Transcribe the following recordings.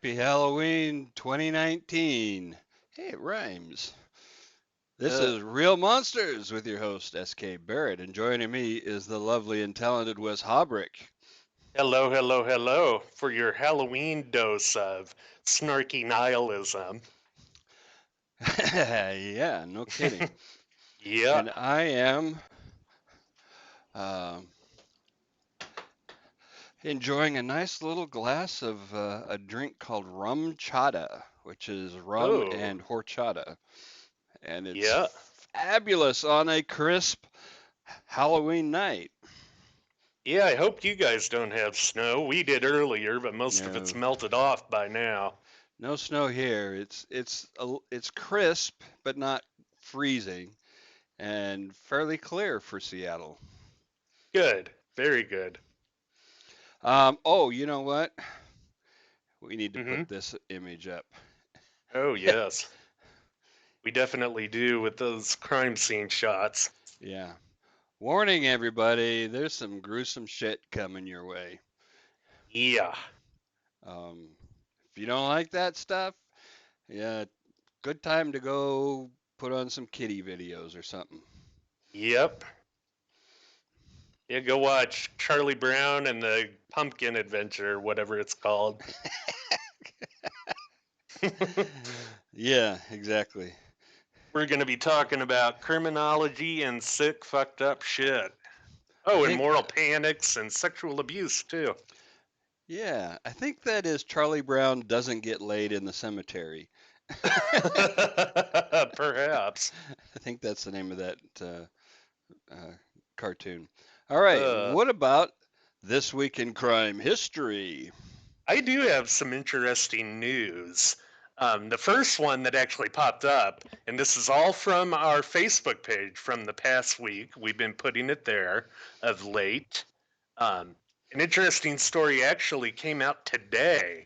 Happy Halloween 2019. Hey, it rhymes. This Uh, is Real Monsters with your host, S.K. Barrett, and joining me is the lovely and talented Wes Hobrick. hello, hello, hello for your Halloween dose of snarky nihilism. Yeah, no kidding. Yeah. And I am um enjoying a nice little glass of a drink called rum chata, which is rum Oh, and horchata. And it's yeah. fabulous on a crisp Halloween night. Yeah, I hope you guys don't have snow. We did earlier, but most of it's No, melted off by now. no snow here. It's crisp but not freezing and fairly clear for Seattle. Good. Very good. Oh, you know what? We need to put Mm-hmm. this image up. Oh, yes. We definitely do with those crime scene shots. Yeah. Warning everybody, there's some gruesome shit coming your way. Yeah. Um, if you don't like that stuff, yeah, good time to go put on some kitty videos or something. Yep. Yeah, go watch Charlie Brown and the Pumpkin Adventure, whatever it's called. Yeah, exactly. We're going to be talking about criminology and sick, fucked up shit. I Oh, and think moral panics and sexual abuse, too. Yeah, I think that is Charlie Brown doesn't get laid in the cemetery. Perhaps. I think that's the name of that uh, cartoon. All right, Uh, what about this week in crime history? I do have some interesting news. The first one that actually popped up, and this is all from our Facebook page from the past week. We've been putting it there of late. Um, an interesting story actually came out today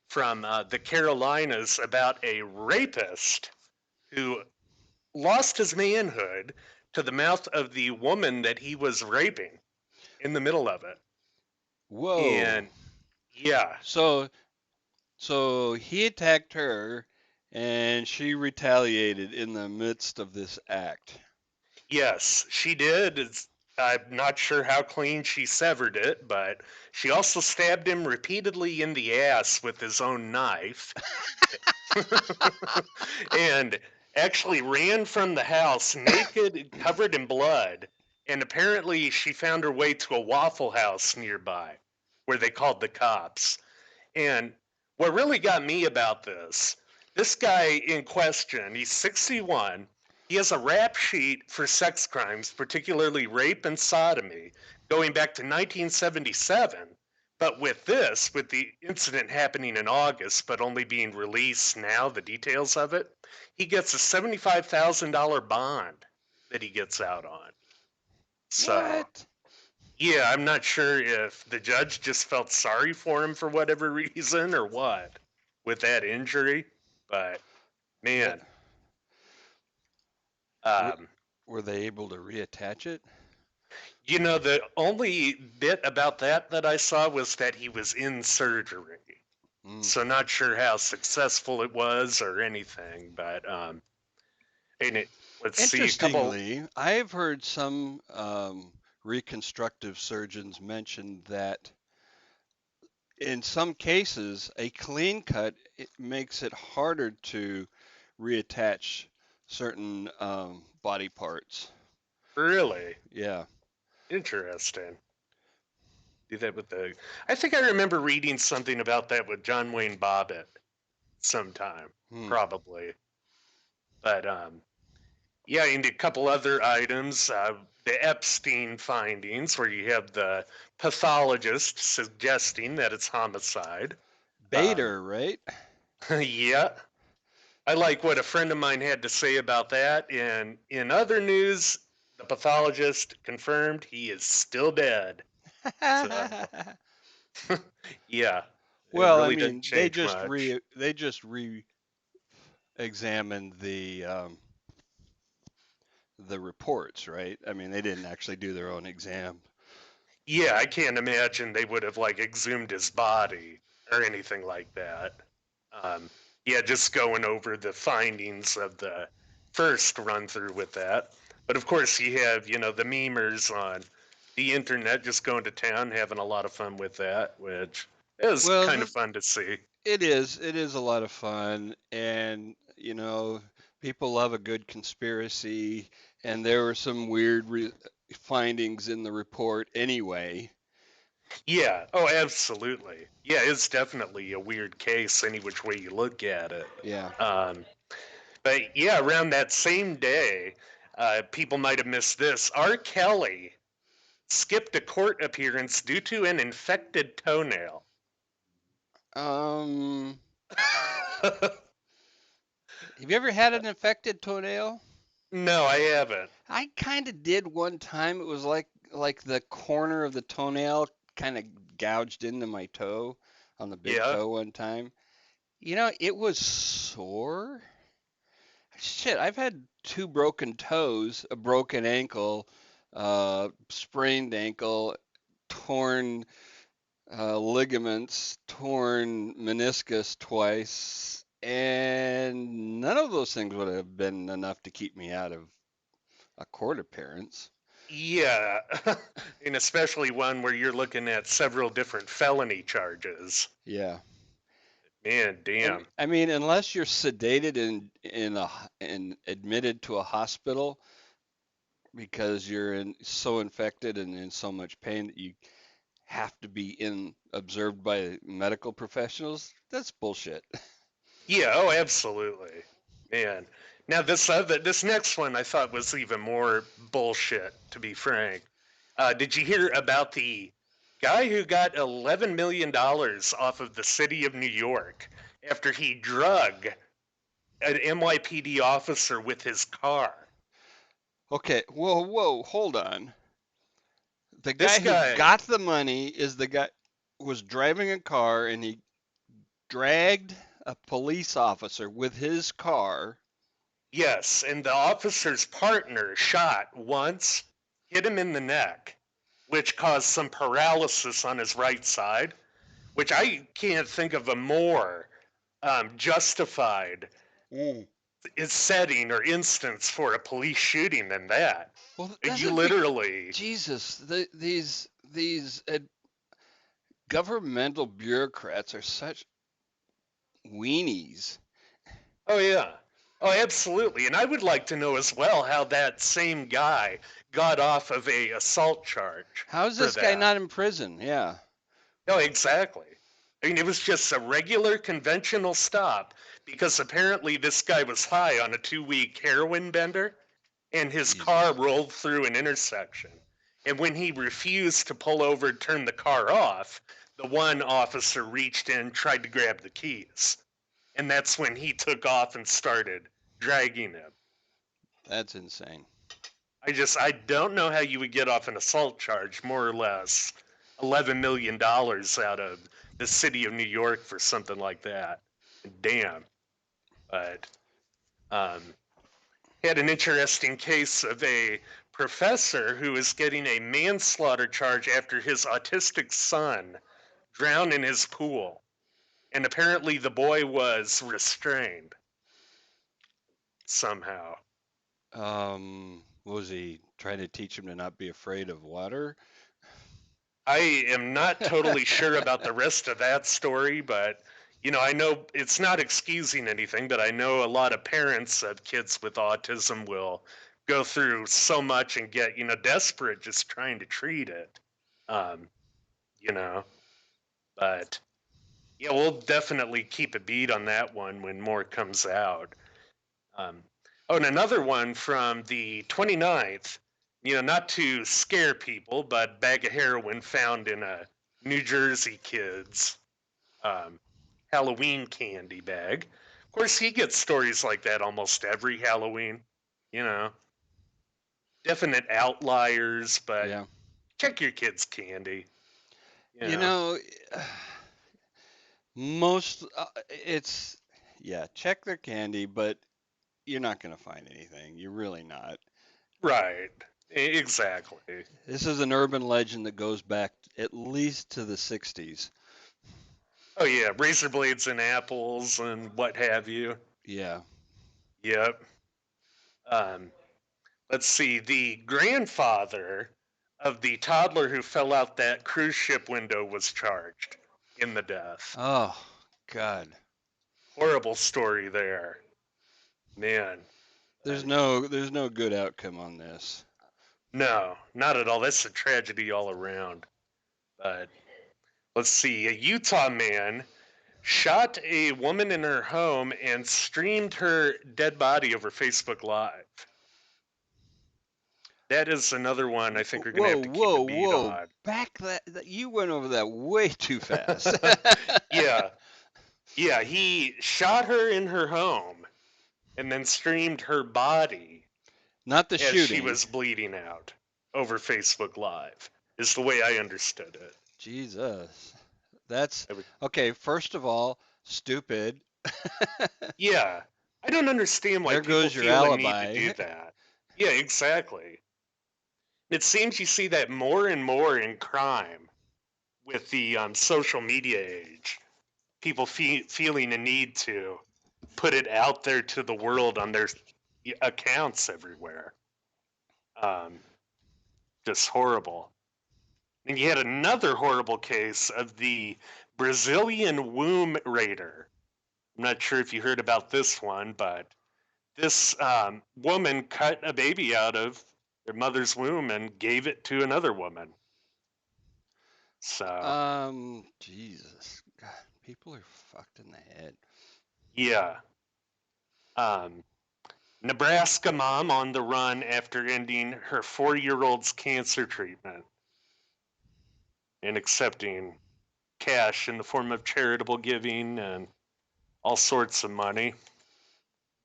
from the Carolinas about a rapist who lost his manhood to the mouth of the woman that he was raping in the middle of it. Whoa. And yeah, So so he attacked her and she retaliated in the midst of this act. yes, she did. I'm not sure how clean she severed it, but she also stabbed him repeatedly in the ass with his own knife and actually ran from the house naked, covered in blood. And apparently, she found her way to a Waffle House nearby where they called the cops. And what really got me about this guy in question, he's 61. He has a rap sheet for sex crimes, particularly rape and sodomy, going back to 1977. But with the incident happening in August, but only being released now, the details of it, he gets a $75,000 bond that he gets out on. So, What? yeah, I'm not sure if the judge just felt sorry for him for whatever reason or what with that injury, but That man, were, um, were they able to reattach it? the only bit about that I saw was that he was in surgery. Mm. So not sure how successful it was or anything, but and it, let's see a couple. Interestingly, I've heard some reconstructive surgeons mention that in some cases, a clean cut it makes it harder to reattach certain body parts. Really Yeah. interesting. Do that with the. I think I remember reading something about that with John Wayne Bobbitt sometime, Hmm. probably. But yeah, and a couple other items. The Epstein findings, where you have the pathologist suggesting that it's homicide. Um, Bader, right? yeah, I like what a friend of mine had to say about that. And in other news, the pathologist confirmed he is still dead. So, yeah, it Well, I really didn't mean, they change just much. re-examined the reports, right? I mean, they didn't actually do their own exam. Yeah, I can't imagine they would have like exhumed his body or anything like that. Um, yeah, just going over the findings of the first run through with that. But of course, you have, the memers on the internet just going to town, having a lot of fun with that, which is Well, kind of fun to see. it is. It is a lot of fun, and people love a good conspiracy, and there were some weird findings in the report anyway. Yeah, oh, absolutely. Yeah, it's definitely a weird case, any which way you look at it. Yeah. Um, but yeah, around that same day, people might have missed this. R. Kelly skipped a court appearance due to an infected toenail. Um, have you ever had an infected toenail? No, I haven't. I kind of did one time. It was like the corner of the toenail kind of gouged into my toe on the big Yeah. toe one time. It was sore. Shit, I've had two broken toes, a broken ankle, sprained ankle, torn ligaments, torn meniscus twice, and none of those things would have been enough to keep me out of a court appearance. Yeah. And especially one where you're looking at several different felony charges. Yeah. Man, damn. I mean, unless you're sedated and admitted to a hospital because you're so infected and in so much pain that you have to be in observed by medical professionals, that's bullshit. Yeah, oh, absolutely. Man. Now this next one I thought was even more bullshit, to be frank. Did you hear about the guy who got $11 million off of the city of New York after he drug an NYPD officer with his car? Okay, whoa, whoa, hold on. The This guy who guy, got the money is the guy who was driving a car and he dragged a police officer with his car. yes, and the officer's partner shot once, hit him in the neck, which caused some paralysis on his right side, which I can't think of a more justified Mm. setting or instance for a police shooting than that. Well, that's You a big literally, Jesus. These governmental bureaucrats are such weenies. oh yeah, oh absolutely, and I would like to know as well how that same guy got off of a assault charge How is for this guy that. not in prison? Yeah. No, exactly. I mean, it was just a regular conventional stop because apparently this guy was high on a 2 week heroin bender and his car Jesus. rolled through an intersection. And when he refused to pull over and turn the car off, the one officer reached in, tried to grab the keys. And that's when he took off and started dragging him. That's insane. I don't know how you would get off an assault charge, more or less $11 million out of the city of New York for something like that. Damn. But um, had an interesting case of a professor who is getting a manslaughter charge after his autistic son drowned in his pool. And apparently the boy was restrained somehow. Was he trying to teach him to not be afraid of water? I am not totally sure about the rest of that story, but I know it's not excusing anything, but I know a lot of parents of kids with autism will go through so much and get, desperate just trying to treat it. Um, you know, but yeah, we'll definitely keep a beat on that one when more comes out. Um, oh, and another one from the 29th, not to scare people, but bag of heroin found in a New Jersey kid's um, Halloween candy bag. Of course, he gets stories like that almost every Halloween, you know, definite outliers, but Yeah. check your kid's candy, you You know. know, most it's yeah, check their candy, but you're not going to find anything. You're really not. Right, exactly. This is an urban legend that goes back at least to the 60s. Oh yeah, razor blades and apples and what have you. Yeah. Yep. Um, let's see. The grandfather of the toddler who fell out that cruise ship window was charged in the death. Oh, God. Horrible story there, man. There's no good outcome on this. No, not at all. That's a tragedy all around. But let's see. A Utah man shot a woman in her home and streamed her dead body over Facebook Live. That is another one I think we're going to Whoa, have to keep a whoa, beat whoa. on. Back you went over that way too fast. Yeah. Yeah, he shot her in her home and then streamed her body Not the as she shooting. was bleeding out over Facebook Live, is the way I understood it. Jesus. That's I would, okay. First of all, stupid. yeah, I don't understand why There people goes your feel a need to alibi. do that. Yeah, exactly. It seems you see that more and more in crime with the social media age. People feeling a need to put it out there to the world on their accounts everywhere. Um, just horrible. And you had another horrible case of the Brazilian womb raider. I'm not sure if you heard about this one, but this woman cut a baby out of their mother's womb and gave it to another woman. So, Jesus. God, people are fucked in the head. yeah. Um, Nebraska mom on the run after ending her 4-year-old's cancer treatment and accepting cash in the form of charitable giving and all sorts of money.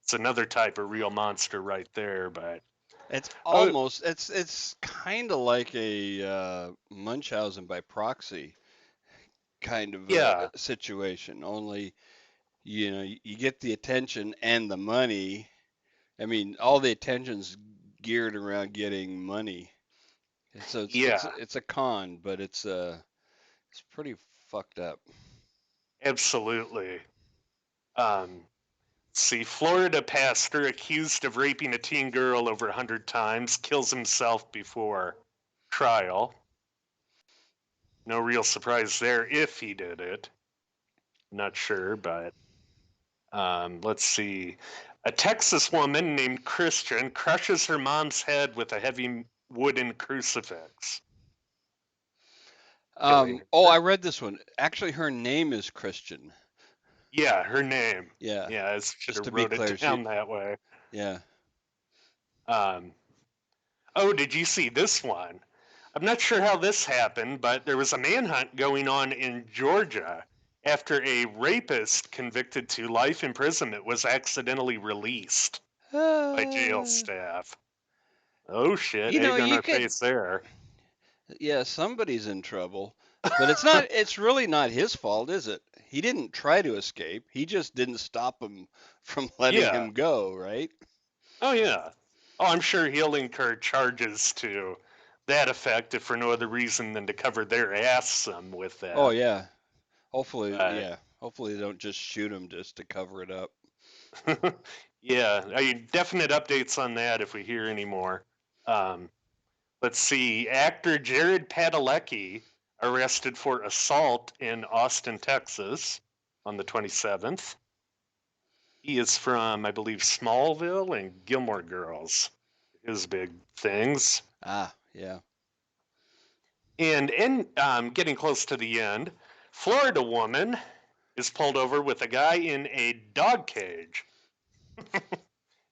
It's another type of real monster right there, but It's oh almost it's kind of like a Munchausen by proxy kind of yeah, situation. Only you get the attention and the money. I mean, all the attention's geared around getting money. And so yeah, it's a con, but it's pretty fucked up. absolutely. Um, see, Florida pastor accused of raping a teen girl over 100 times kills himself before trial. No real surprise there if he did it. Not sure, but let's see. A Texas woman named Christian crushes her mom's head with a heavy wooden crucifix, killing Oh, her. I read this one. Actually, her name is Christian. Yeah, her name. Yeah, Yeah, I should just to have be wrote clear, it she. down that way. Yeah. Um, oh, did you see this one? I'm not sure how this happened, but there was a manhunt going on in Georgia after a rapist convicted to life imprisonment was accidentally released by jail Uh, staff. Oh shit, you know, egg on you our could. face there. Yeah, somebody's in trouble, but it's not. It's really not his fault, is it? He didn't try to escape. He just didn't stop him from letting Yeah. him go, right? Oh yeah. Oh, I'm sure he'll incur charges to that effect if for no other reason than to cover their ass some with Oh that. yeah. Hopefully, But yeah. Hopefully they don't just shoot him just to cover it up. yeah, I mean, definite updates on that if we hear any more. Um, let's see. Actor Jared Padalecki arrested for assault in Austin, Texas on the 27th. He is from, I believe, Smallville and Gilmore Girls, his big things. Ah, yeah. And in getting close to the end, Florida woman is pulled over with a guy in a dog cage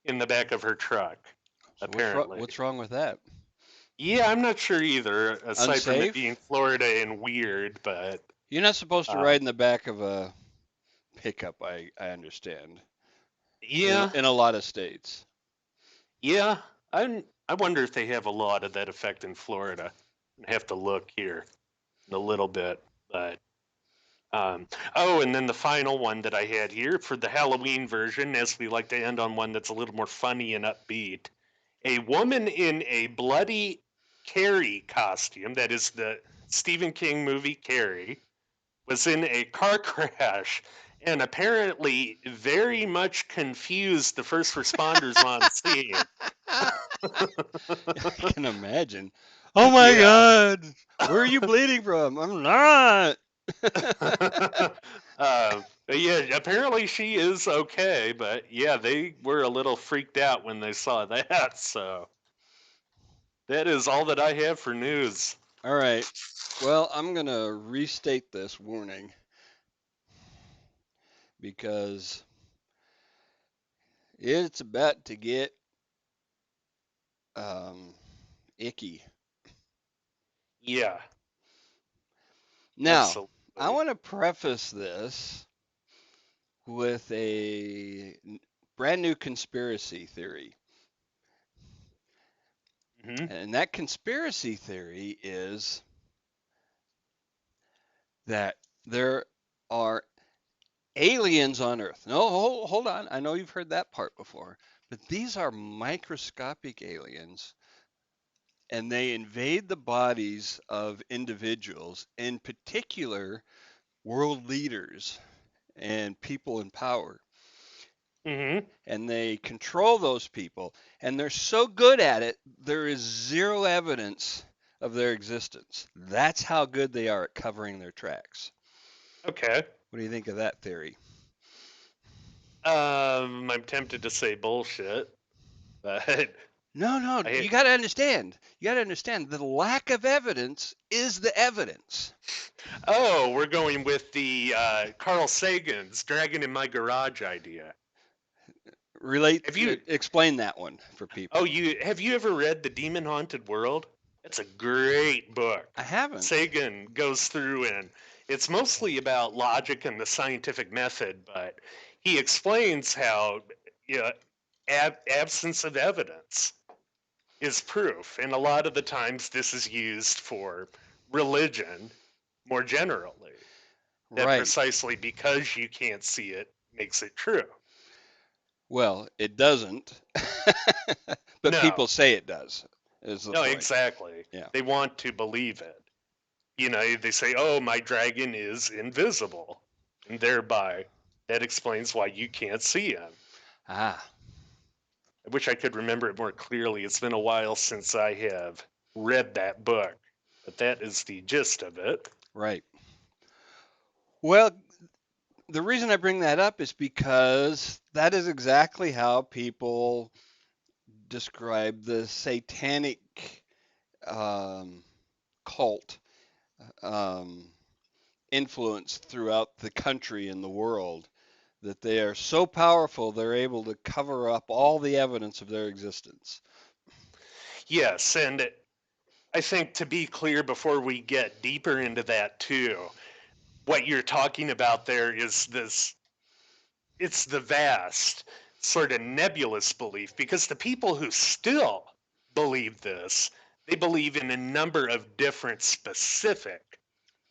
in the back of her truck, So apparently. what's wrong with that? Yeah, I'm not sure either, aside from it being Unsafe? Florida and weird, but You're not supposed to uh, ride in the back of a pickup, I understand. yeah, In a lot of states. yeah. I wonder if they have a law to that effect in Florida. I have to look here in a little bit, but oh, and then the final one that I had here for the Halloween version, as we like to end on one that's a little more funny and upbeat. A woman in a bloody Carrie costume, that is the Stephen King movie Carrie, was in a car crash and apparently very much confused the first responders on scene. I can imagine. Oh my Yeah. God, where are you bleeding from? I'm not. Yeah, apparently she is okay, but yeah, they were a little freaked out when they saw that. So that is all that I have for news. All right. Well, I'm going to restate this warning because it's about to get um, icky. Yeah, Now, I absolutely. want to preface this with a brand new conspiracy theory. Hmm. And that conspiracy theory is that there are aliens on Earth. No, hold on. I know you've heard that part before, but these are microscopic aliens and they invade the bodies of individuals, in particular world leaders and people in power. Hmm. And they control those people. And they're so good at it, there is zero evidence of their existence. That's how good they are at covering their tracks. Okay. What do you think of that theory? I'm tempted to say bullshit, but No, no, I. you got to understand. You got to understand the lack of evidence is the evidence. Oh, we're going with the Carl Sagan's "Dragon in My Garage" idea. Relate, Have you? explain that one for Oh, people. you have you ever read The Demon Haunted World? It's a great book. I haven't. Sagan goes through and it's mostly about logic and the scientific method, but he explains how you know, absence of evidence is proof, and a lot of the times this is used for religion more generally. That Right. precisely because you can't see it makes it true. Well, it doesn't, but people No, say it does, is the no, point. exactly. Yeah. They want to believe it. They say, oh, my dragon is invisible. And thereby, that explains why you can't see him. Ah, I wish I could remember it more clearly. It's been a while since I have read that book, but that is the gist of it. right. Well, the reason I bring that up is because that is exactly how people describe the satanic um, cult um, influence throughout the country and the world. That they are so powerful, they're able to cover up all the evidence of their existence. Yes, and I think to be clear before we get deeper into that too, what you're talking about there is this it's the vast sort of nebulous belief because the people who still believe this, they believe in a number of different specific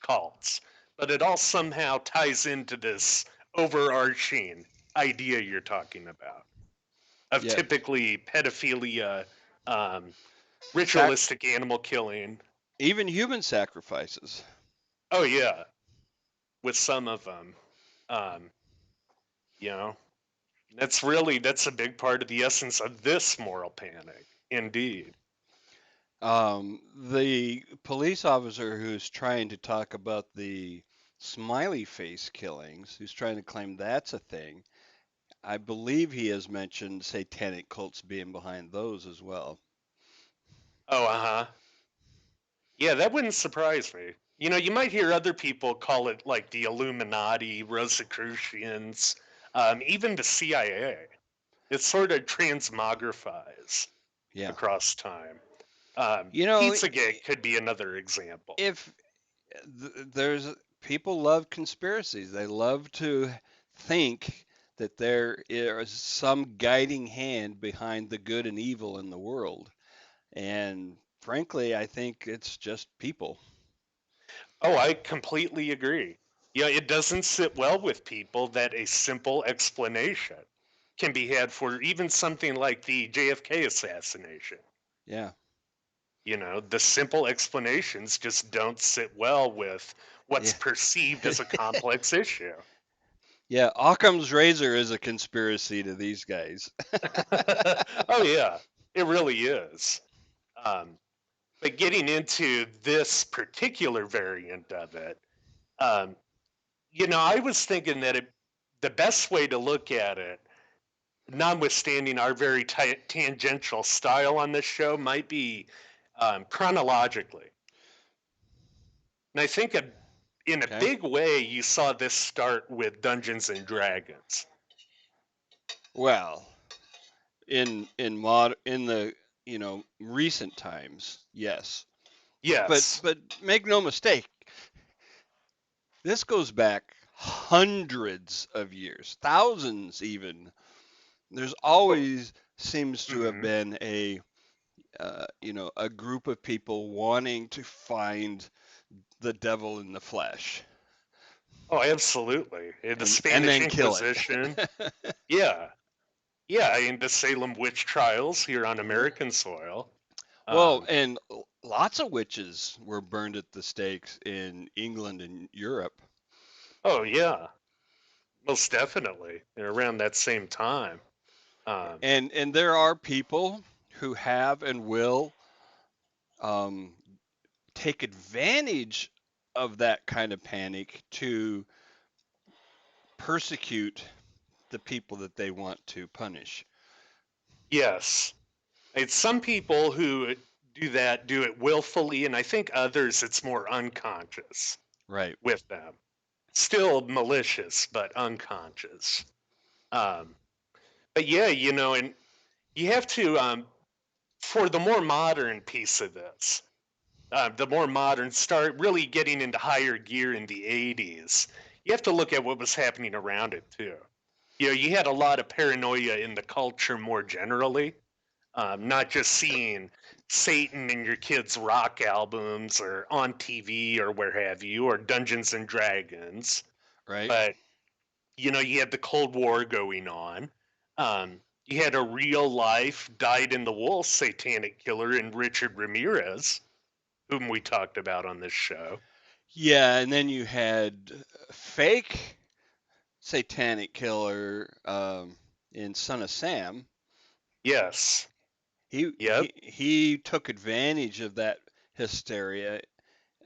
cults, but it all somehow ties into this overarching idea you're talking about of Yeah, typically pedophilia, um, Sac- ritualistic animal killing. even human sacrifices. Oh yeah, with some of them, um, you know, that's a big part of the essence of this moral panic. Indeed. The police officer who's trying to talk about the smiley face killings, who's trying to claim that's a thing, I believe he has mentioned satanic cults being behind those as well. Oh, uh-huh. Yeah, that wouldn't surprise me. You might hear other people call it like the Illuminati, Rosicrucians, even the CIA. It sort of transmogrifies Yeah. across time. You know, Pizzagate could be another example. if there's people love conspiracies, they love to think that there is some guiding hand behind the good and evil in the world. And frankly, I think it's just people. Oh, I completely agree. Yeah, it doesn't sit well with people that a simple explanation can be had for even something like the JFK assassination. Yeah. The simple explanations just don't sit well with what's Yeah. perceived as a complex issue. Yeah, Occam's razor is a conspiracy to these guys. Oh, yeah, it really is. Um, but getting into this particular variant of it, um, I was thinking that the best way to look at it, notwithstanding our very tangential style on this show, might be chronologically. And I think in a Okay. big way, you saw this start with Dungeons and Dragons. Well, in the recent times, yes. But Yes. but make no mistake, this goes back hundreds of years, thousands even. There's Oh, always seems to have mhm. been a group of people wanting to find the devil in the flesh Oh, absolutely. In the and Spanish then kill Inquisition, it. yeah, yeah, in the Salem witch trials here on Mhm. American soil. Well, Um, and lots of witches were burned at the stakes in England and Europe. oh yeah, most definitely. Around that same time. Um, And there are people who have and will um, take advantage of that kind of panic to persecute the people that they want to punish. yes, it's some people who do that do it willfully, and I think others it's more unconscious Right. with them. Still malicious, but unconscious. Um, but yeah, and you have to for the more modern piece of this, the more modern start really getting into higher gear in the 80s. You have to look at what was happening around it too. You had a lot of paranoia in the culture more generally, not just seeing Satan in your kids' rock albums or on TV or where have you, or Dungeons and Dragons, Right. but you had the Cold War going on. You had a real life dyed in the wool satanic killer in Richard Ramirez, whom we talked about on this show. Yeah, and then you had fake satanic killer in Son of Sam. Yes. Yep. He took advantage of that hysteria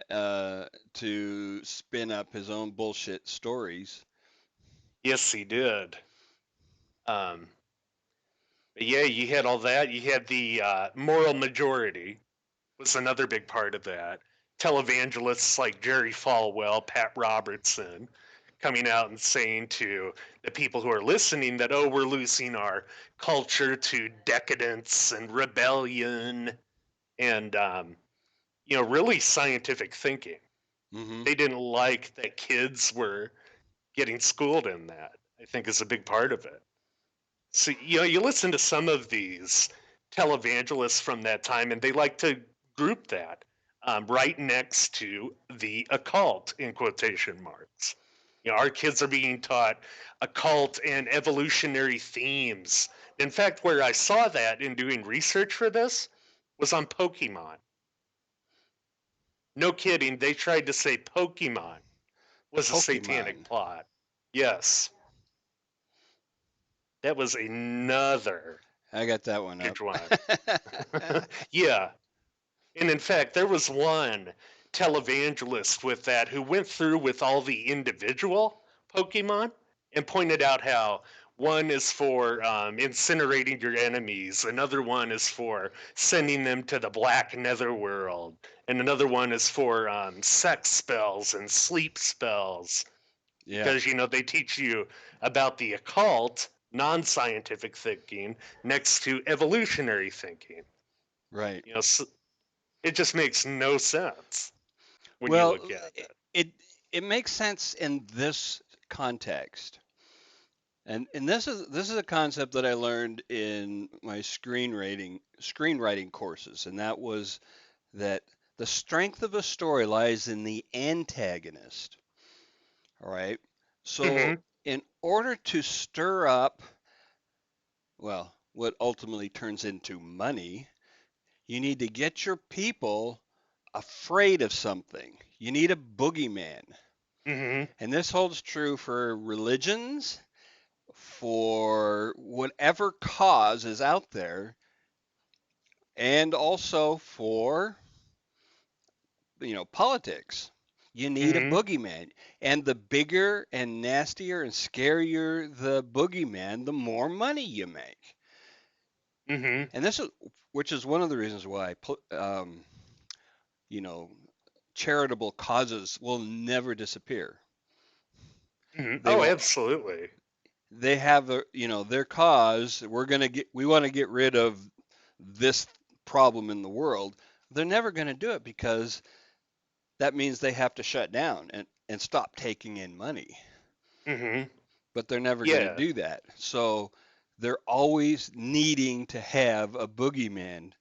to spin up his own bullshit stories. Yes, he did. Um, but yeah, you had all that. You had the moral majority was another big part of that. Televangelists like Jerry Falwell, Pat Robertson, coming out and saying to the people who are listening that, oh, we're losing our culture to decadence and rebellion and, really scientific thinking. Hmm. They didn't like that kids were getting schooled in that, I think is a big part of it. So, you listen to some of these televangelists from that time, and they like to group that right next to the occult in quotation marks. Our kids are being taught occult and evolutionary themes. In fact, where I saw that in doing research for this was on Pokemon. No kidding, they tried to say Pokemon was a satanic Pokemon. plot. Yes, that was another I got that one up. huge one. Yeah. And in fact, there was one televangelist with that who went through with all the individual Pokemon and pointed out how one is for incinerating your enemies, another one is for sending them to the black netherworld, and another one is for sex spells and sleep spells. Yeah, Because, they teach you about the occult, non scientific thinking, next to evolutionary thinking. right. You know, it just makes no sense when you Well, look at it. it it makes sense in this context. And this is a concept that I learned in my screenwriting courses, and that was that the strength of a story lies in the antagonist. All right. So Hmm. in order to stir up, well, what ultimately turns into money, You need to get your people afraid of something. You need a boogeyman. Mm-hmm. And this holds true for religions, for whatever cause is out there, and also for, politics. You need a Mm-hmm. boogeyman. And the bigger and nastier and scarier the boogeyman, the more money you make. Mm-hmm. And this is, which is one of the reasons why, you know, charitable causes will never disappear. Mm-hmm. They Oh, will, absolutely. they have their cause. We want to get rid of this problem in the world. They're never going to do it because that means they have to shut down and stop taking in money. Mm-hmm. But they're never going to Yeah. do that. So they're always needing to have a boogeyman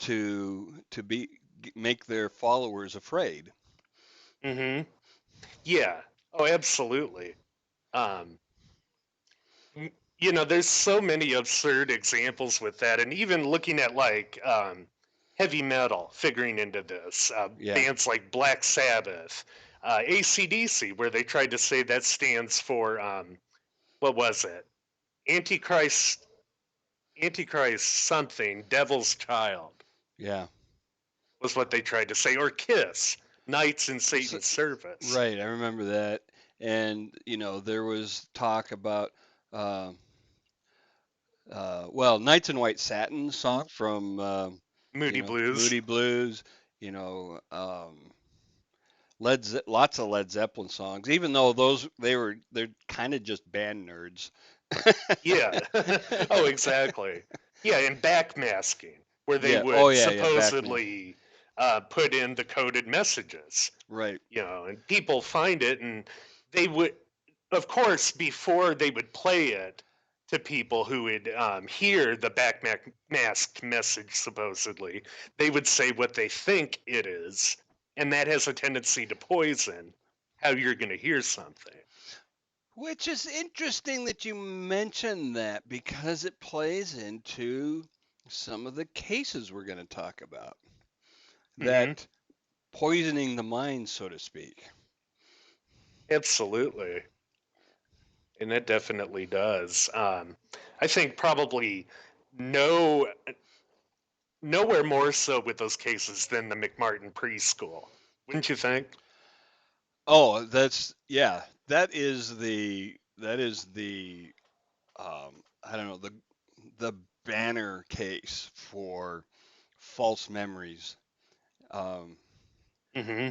to be make their followers afraid. Mm-hmm. Yeah. Oh, absolutely. Um, there's so many absurd examples with that, and even looking at like heavy metal figuring into this, Yeah, bands like Black Sabbath, AC/DC, where they tried to say that stands for what was it? Antichrist, Antichrist something, Devil's Child yeah. was what they tried to say, or Kiss, Knights in S Satan's Service. right, I remember that. And there was talk about uh, Knights in White Satin song from Moody Blues. Moody Blues. Lots of Led Zeppelin songs, even though they're kind of just band nerds. Yeah. Oh, exactly. Yeah, and backmasking, where they Yeah. Oh would yeah, yeah. Backman. supposedly put in the coded messages, Right. and people find it, and they would, of course, before they would play it to people who would hear the backmasked message, supposedly, they would say what they think it is, and that has a tendency to poison how you're going to hear something. Which is interesting that you mention that because it plays into some of the cases we're going to talk about. Hmm. That poisoning the mind, so to speak. Absolutely. And it definitely does. I think probably no nowhere more so with those cases than the McMartin preschool. Wouldn't you think? Oh, yeah. That is the I don't know, the banner case for false memories. Um, Hmm.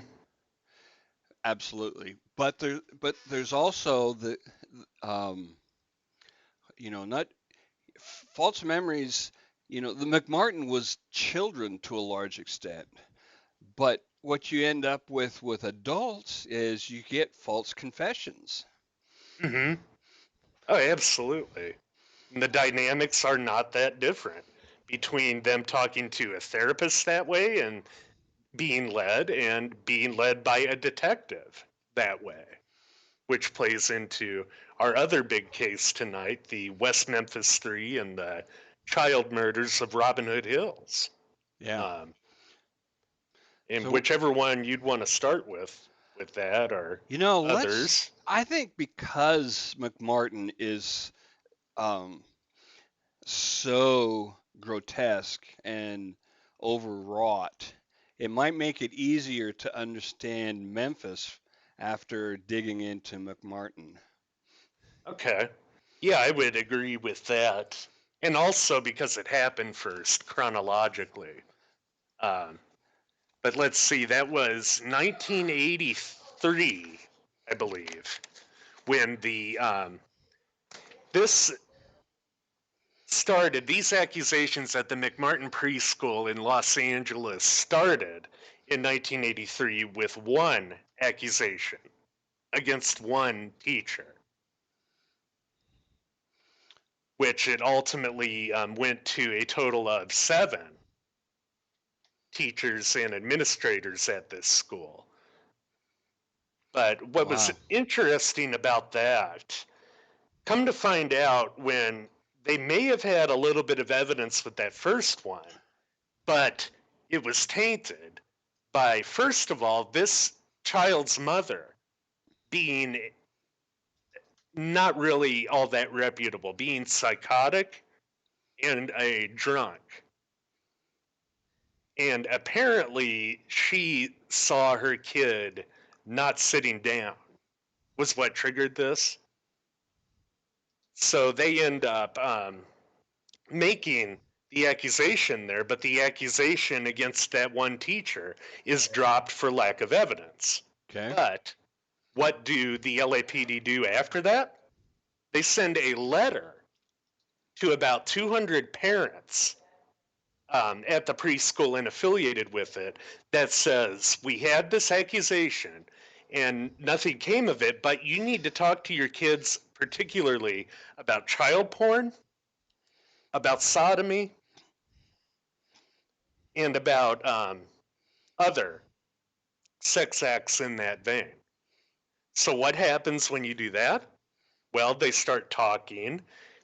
but there's also um, not false memories. The McMartin was children to a large extent, but what you end up with adults is you get false confessions. Hmm. Oh, absolutely. And the dynamics are not that different between them talking to a therapist that way and being led by a detective that way, which plays into our other big case tonight, the West Memphis Three and the child murders of Robin Hood Hills. Yeah. Um, and So, whichever one you'd want to start with that or others. I think because McMartin is um, so grotesque and overwrought, it might make it easier to understand Memphis after digging into McMartin. Okay. Yeah, I would agree with that. And also because it happened first chronologically. Um, but let's see, that was 1983, I believe, when this started. These accusations at the McMartin preschool in Los Angeles started in 1983 with one accusation against one teacher, which it ultimately went to a total of 7 teachers and administrators at this school. But what was Wow. interesting about that, come to find out when they may have had a little bit of evidence with that first one, but it was tainted by, first of all, this child's mother being not really all that reputable, being psychotic and a drunk. And apparently, she saw her kid not sitting down, was what triggered this. So they end up making the accusation there, but the accusation against that one teacher is dropped for lack of evidence. Okay. But what do the LAPD do after that? They send a letter to about 200 parents at the preschool and affiliated with it that says, we had this accusation and nothing came of it, but you need to talk to your kids, particularly about child porn, about sodomy, and about other sex acts in that vein. So, what happens when you do that? Well, they start talking,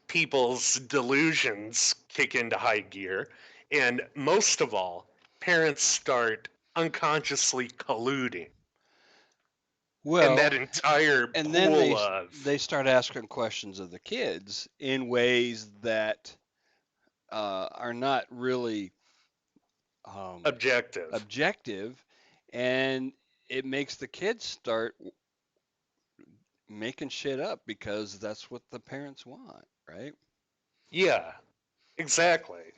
people's delusions kick into high gear, and most of all, parents start unconsciously colluding. And Well, that entire and then pool of they start asking questions of the kids in ways that are not really um, objective. objective, and it makes the kids start making shit up because that's what the parents want, right? Yeah, exactly.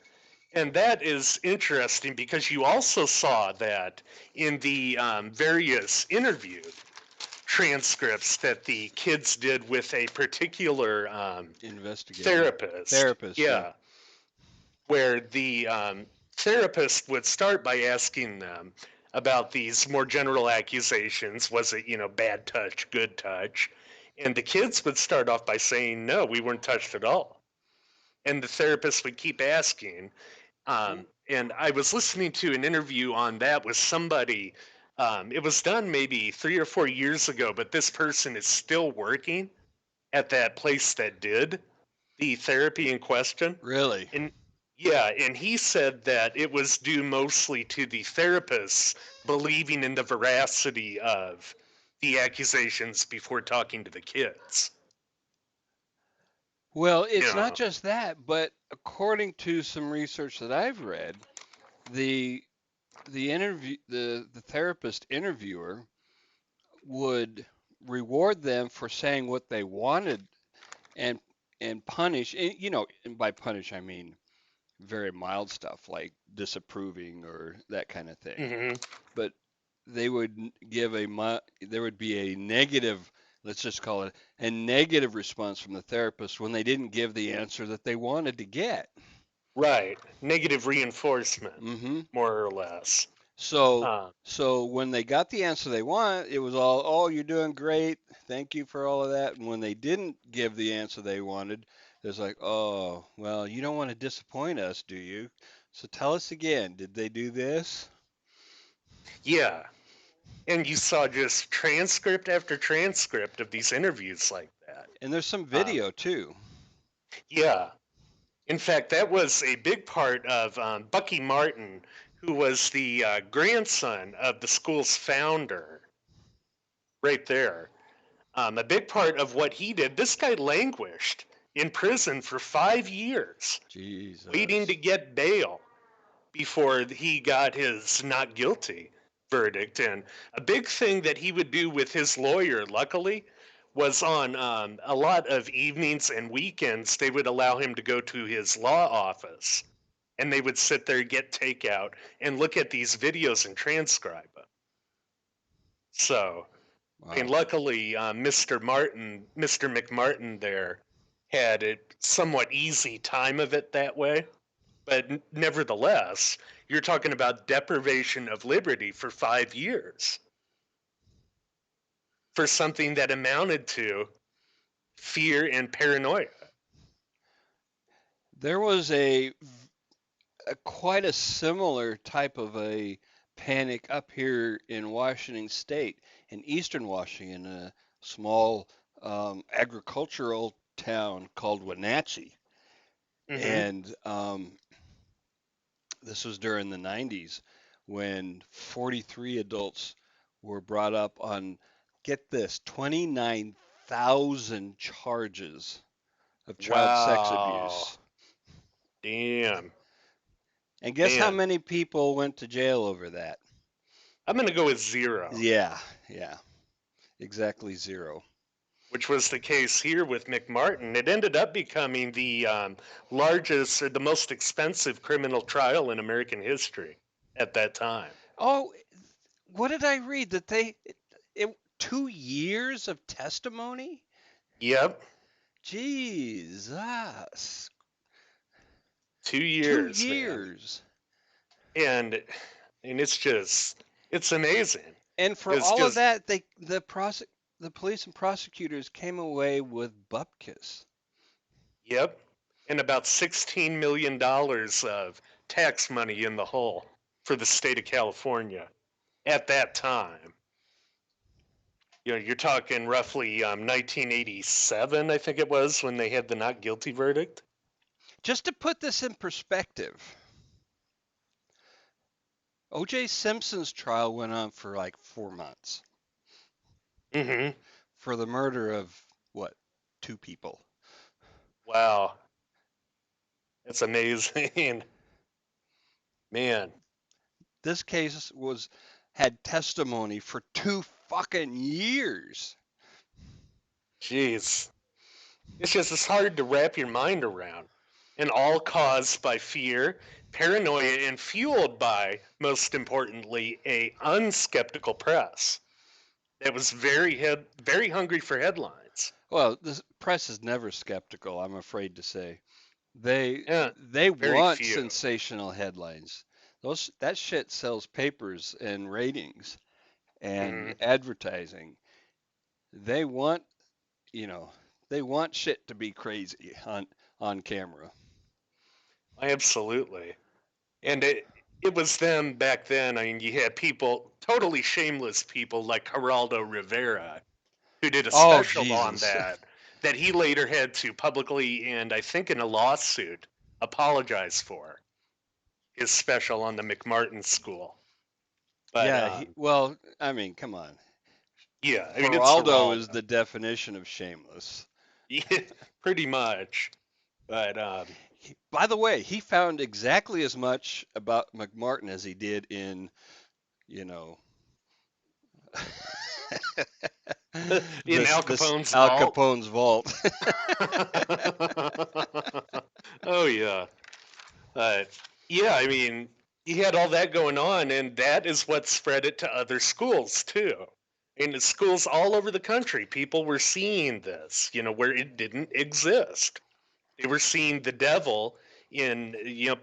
And that is interesting because you also saw that in the various interview transcripts that the kids did with a particular Investigator, therapist. therapist, yeah. Yeah, where the therapist would start by asking them about these more general accusations. Was it, bad touch, good touch? And the kids would start off by saying, no, we weren't touched at all. And the therapist would keep asking. And I was listening to an interview on that with somebody. It was done maybe 3 or 4 years ago, but this person is still working at that place that did the therapy in question. Really? And yeah, and he said that it was due mostly to the therapists believing in the veracity of the accusations before talking to the kids. Well, You it's not know, just that, but according to some research that I've read, the the therapist interviewer would reward them for saying what they wanted and punish, and by punish I mean very mild stuff like disapproving or that kind of thing. hmm But they would there would be a negative, let's just call it a negative response from the therapist when they didn't give the answer that they wanted to get. right, negative reinforcement, Hmm. more or less. So, Uh, when they got the answer they want, it was all, "Oh, you're doing great. Thank you for all of that." And when they didn't give the answer they wanted, it's like, "Oh, well, you don't want to disappoint us, do you? So tell us again. Did they do this?" yeah, and you saw just transcript after transcript of these interviews like that. And there's some Um, video too. yeah, in fact, that was a big part of Bucky Martin, who was the grandson of the school's founder, right there. A big part of what he did, this guy languished in prison for 5 years, waiting Jesus. to get bail before he got his not guilty verdict. And a big thing that he would do with his lawyer, luckily, was on a lot of evenings and weekends, they would allow him to go to his law office and they would sit there, get takeout, and look at these videos and transcribe them. So, I mean, Wow. luckily, Mr. McMartin there had a somewhat easy time of it that way. But nevertheless, you're talking about deprivation of liberty for 5 years for something that amounted to fear and paranoia. There was a quite a similar type of a panic up here in Washington State, in eastern Washington, a small agricultural town called Wenatchee. hmm And This was during the 90s when 43 adults were brought up on, get this, 29,000 charges of child sex Wow. abuse. Damn. And guess how Man, many people went to jail over that? I'm going to go with 0, Yeah, yeah, exactly zero. which was the case here with McMartin. It ended up becoming the largest or the most expensive criminal trial in American history at that time. Oh, what did I read? That it 2 years of testimony? Yep, Jesus. two Two years, man. years. And it's amazing. And for It's all of just that, the police and prosecutors came away with bupkis. yep. And about $16 million of tax money in the hole for the state of California at that time. You're talking roughly 1987, I think it was, when they had the not guilty verdict. Just to put this in perspective, O.J. Simpson's trial went on for like 4 months Mm-hmm. for the murder of what, two people. Wow, that's amazing, man. This case had testimony for 2 fucking years. Jeez, it's hard to wrap your mind around, and all caused by fear, paranoia, and fueled by, most importantly, a unskeptical press that was very hungry for headlines. Well, the press is never skeptical, I'm afraid to say. They Yeah, they very want few. sensational headlines. That shit sells papers and ratings and Hmm. advertising. They want, you know, they want shit to be crazy on camera. Absolutely. And it was them back then. I mean, you had people, totally shameless people like Geraldo Rivera, who did a Oh special on Jesus. that he later had to publicly, and I think in a lawsuit, apologize for his special on the McMartin School. But Yeah, well, I mean, come on. yeah, I mean, it's Geraldo Geraldo. is the definition of shameless. Yeah, pretty much. But By the way, he found exactly as much about McMartin as he did in, you know, in Al this Capone's Al vault. Capone's vault. Oh yeah. Uh, yeah, I mean, you had all that going on, and that is what spread it to other schools too. In schools all over the country, people were seeing this, where it didn't exist. They were seeing the devil in,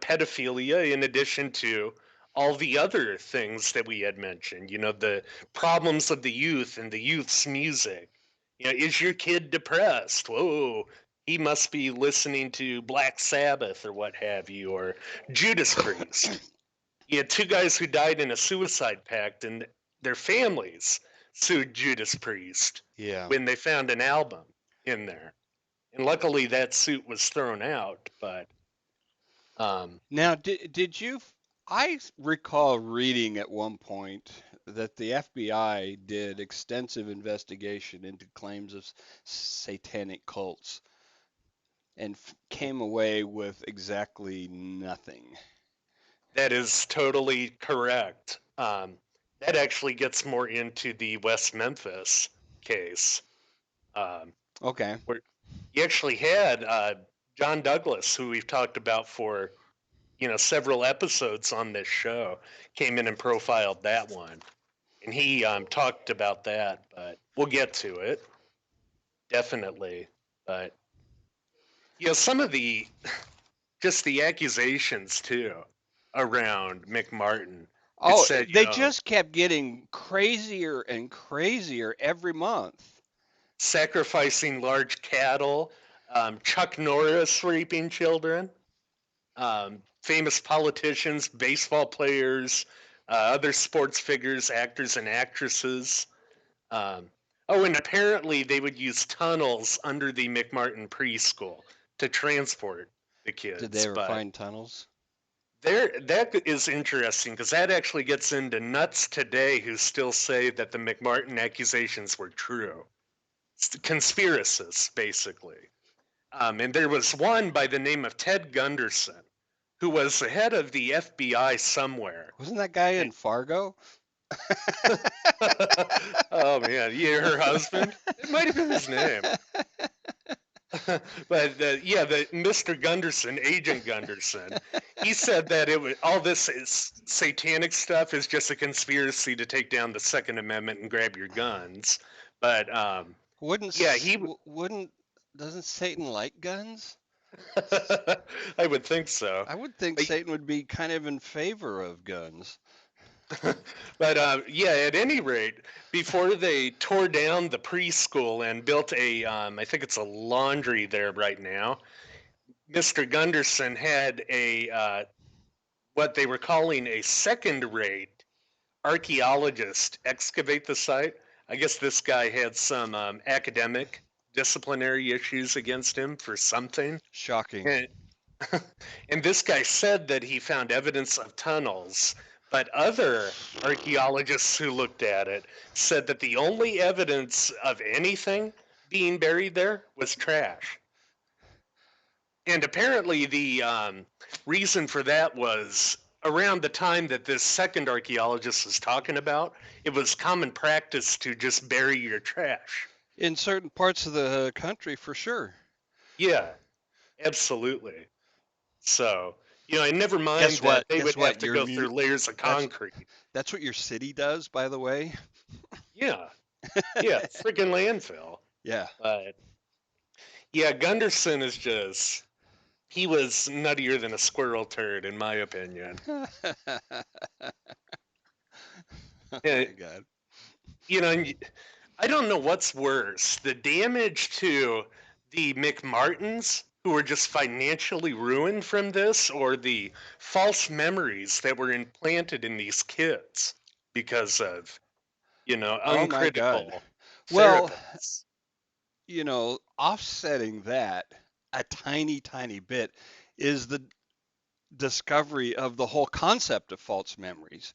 pedophilia, in addition to all the other things that we had mentioned, the problems of the youth and the youth's music. Is your kid depressed? Whoa, he must be listening to Black Sabbath or what have you, or Judas Priest. You had two guys who died in a suicide pact, and their families sued Judas Priest Yeah. when they found an album in there. And luckily that suit was thrown out, but um, Now, I recall reading at one point that the FBI did extensive investigation into claims of satanic cults and came away with exactly nothing. that is totally correct. That actually gets more into the West Memphis case, um, Okay. where you actually had John Douglas, who we've talked about for several episodes on this show, came in and profiled that one, and he talked about that. But we'll get to it definitely. But some of the just the accusations too around McMartin. It Oh, said, they just kept getting crazier and crazier every month. sacrificing large cattle, Chuck Norris raping children, famous politicians, baseball players, other sports figures, actors and actresses. Um, and apparently they would use tunnels under the McMartin preschool to transport the Did they kids. ever But find tunnels? That is interesting because that actually gets into nuts today who still say that the McMartin accusations were true. Conspiracists, basically. And there was one by the name of Ted Gunderson, who was the head of the FBI somewhere. Wasn't that guy And in Fargo? oh man, yeah, her husband. It might have been his name. But yeah, the Mr. Gunderson, Agent Gunderson, he said that it was all this is satanic stuff is just a conspiracy to take down the Second Amendment and grab your guns. But Wouldn't yeah, s- w- wouldn't doesn't Satan like guns? I would think so. I would think But Satan would be kind of in favor of guns. but yeah, at any rate, before they tore down the preschool and built a, I think it's a laundry there right now, Mr. Gunderson had a what they were calling a second-rate archaeologist excavate the site. I guess this guy had some academic disciplinary issues against him for something. Shocking. And, and this guy said that he found evidence of tunnels, but other archaeologists who looked at it said that the only evidence of anything being buried there was trash. And apparently, the reason for that was around the time that this second archaeologist was talking about, it was common practice to just bury your trash. In certain parts of the country, for sure. Yeah, absolutely. So, and never mind Guess that what? they would Guess have what? to go through layers of That's concrete. that's what your city does, by the way. Yeah, yeah, freaking landfill. Yeah. But yeah, Gunderson is just, he was nuttier than a squirrel turd, in my opinion. Oh Yeah, my God. and I don't know what's worse, the damage to the McMartins who were just financially ruined from this, or the false memories that were implanted in these kids because of, Oh my God. uncritical Well, therapists. offsetting that a tiny, tiny bit is the discovery of the whole concept of false memories.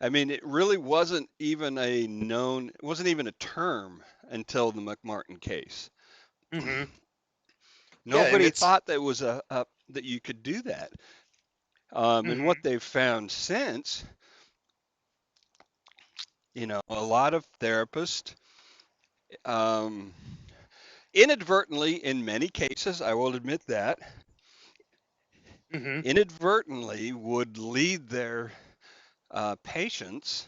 I mean, it really it wasn't even a term until the McMartin case. Hmm. Yeah, and Nobody it's, thought that was that you could do that. And what hmm they've found since, a lot of therapists, um, inadvertently, in many cases, I will admit that, hmm inadvertently would lead their patients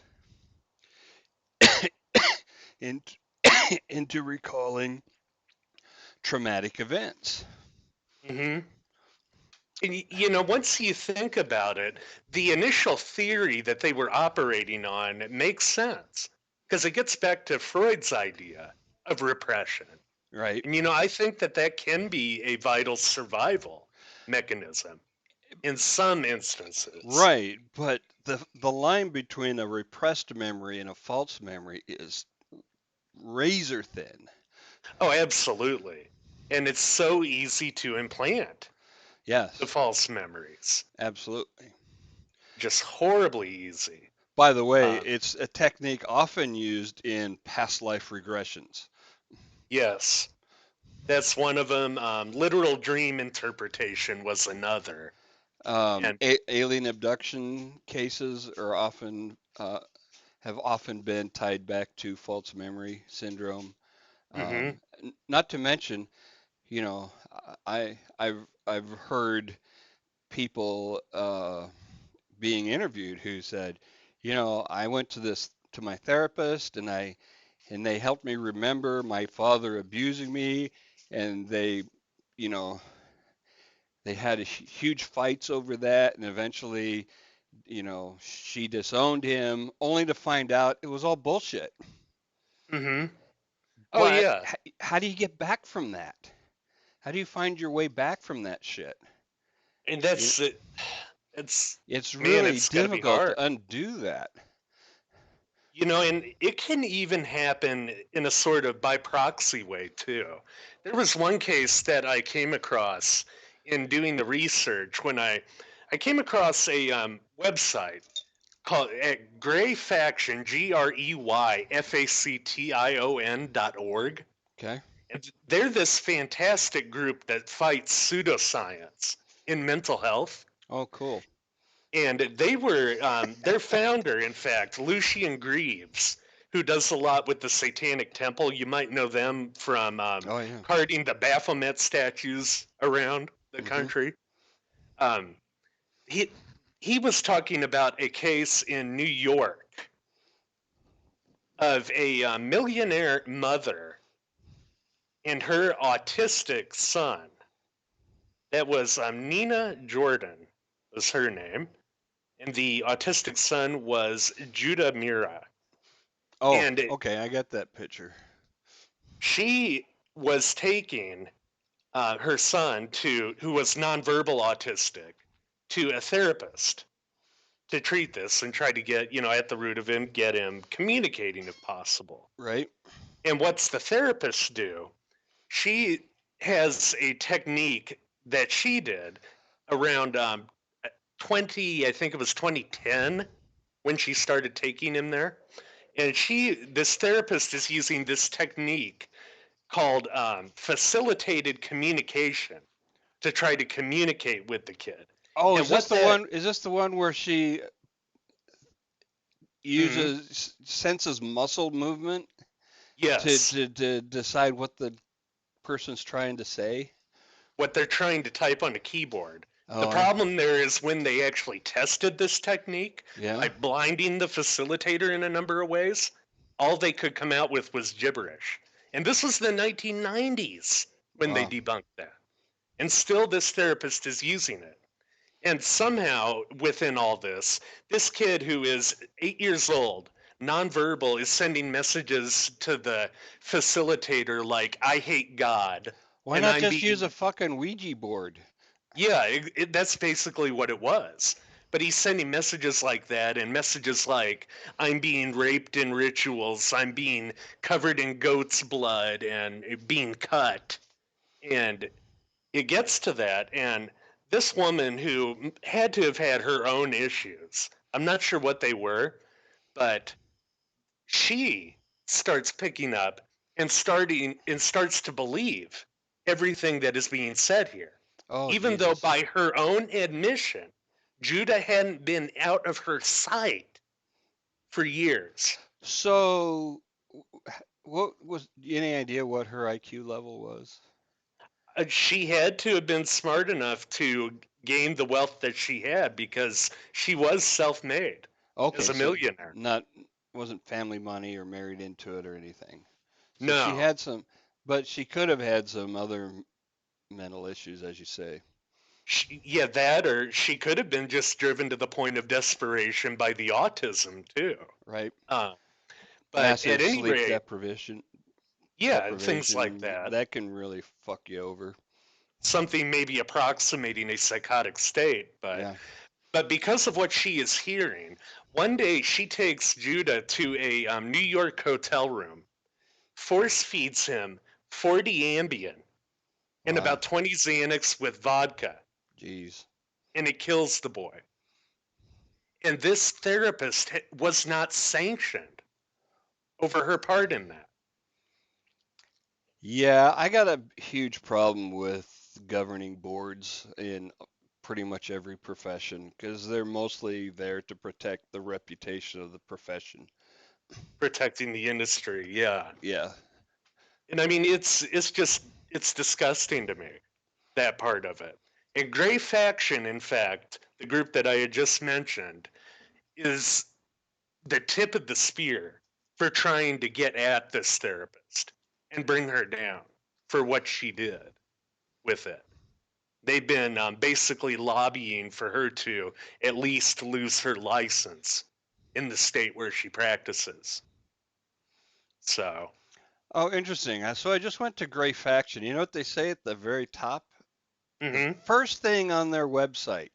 in, into recalling traumatic events. hmm And once you think about it, the initial theory that they were operating on makes sense because it gets back to Freud's idea of repression. Right. And I think that that can be a vital survival mechanism in some instances. Right, but the line between a repressed memory and a false memory is razor thin. Oh, absolutely. And it's so easy to implant the Yes, false memories, absolutely. just horribly easy. By the way, Um, it's a technique often used in past life regressions. yes, that's one of them. Literal dream interpretation was another. And Alien abduction cases are often have often been tied back to false memory syndrome. hmm Not to mention, you know, I've heard people being interviewed who said, I went to my therapist and they helped me remember my father abusing me, and you know, they had huge fights over that, and eventually, she disowned him, only to find out it was all bullshit. hmm Oh But yeah, how do you get back from that? How do you find your way back from that shit? and You- that's it. It's It's man, really it's got to be difficult hard. to undo that. And it can even happen in a sort of by proxy way too. There was one case that I came across in doing the research when I I came across a website called Gray Faction, GREYFACTION.org. Okay. And they're this fantastic group that fights pseudoscience in mental health. Oh, cool. And they were, their founder, in fact, Lucian Greaves, who does a lot with the Satanic Temple. You might know them from Oh, yeah. carting the Baphomet statues around the Hmm. country. Um, he, he was talking about a case in New York of a millionaire mother and her autistic son. That was Nina Jordan was her name, and the autistic son was Judah Mira. Oh, And okay. I got that picture. she was taking her son who was nonverbal autistic, to a therapist to treat this and try to get, at the root of him, get him communicating if possible. Right. And what's the therapist do? She has a technique that she did around 20, I think it was 2010 when she started taking him there. And this therapist is using this technique called facilitated communication to try to communicate with the kid. Oh, And is this what the that, one? Is this the one where she mhm, uses senses muscle movement to, yes, to decide what the person's trying to say? what they're trying to type on a keyboard. The Oh, problem there is when they actually tested this technique yeah. by blinding the facilitator in a number of ways, all they could come out with was gibberish. And this was the 1990s when they Wow. debunked that. And still, this therapist is using it. And somehow, within all this kid who is 8 years old, nonverbal, is sending messages to the facilitator like, I hate God. Why And not I'm just use a being, fucking Ouija board? yeah, that's basically what it was. But he's sending messages like that, and messages like, I'm being raped in rituals, I'm being covered in goat's blood, and being cut. And it gets to that. And this woman who had to have had her own issues, I'm not sure what they were, but she starts picking up and starts to believe everything that is being said here, Oh, even though Jesus. by her own admission Judah hadn't been out of her sight for years. So, what was any idea what her IQ level was? She had to have been smart enough to gain the wealth that she had because she was self-made as Okay, a so millionaire. not wasn't family money or married into it or anything. So she No, had some, but she could have had some other mental issues, as you say, yeah, that, or she could have been just driven to the point of desperation by the autism too. right? Uh, but Massive at any sleep rate, yeah, things like deprivation, that. that can really fuck you over. Something maybe approximating a psychotic state, but Yeah. because of what she is hearing, one day she takes Judah to a New York hotel room, force feeds him 40 Ambien and Wow. about 20 Xanax with vodka, Jeez. and it kills the boy. And this therapist was not sanctioned over her part in that. Yeah, I got a huge problem with governing boards in pretty much every profession because they're mostly there to protect the reputation of the profession. Protecting the industry, yeah. Yeah. And I mean, it's disgusting to me, that part of it. And Gray Faction, in fact, the group that I had just mentioned, is the tip of the spear for trying to get at this therapist and bring her down for what she did with it. They've been basically lobbying for her to at least lose her license in the state where she practices. So, Oh, interesting. So I just went to Gray Faction. You know what they say at the very top? The hmm, first thing on their website.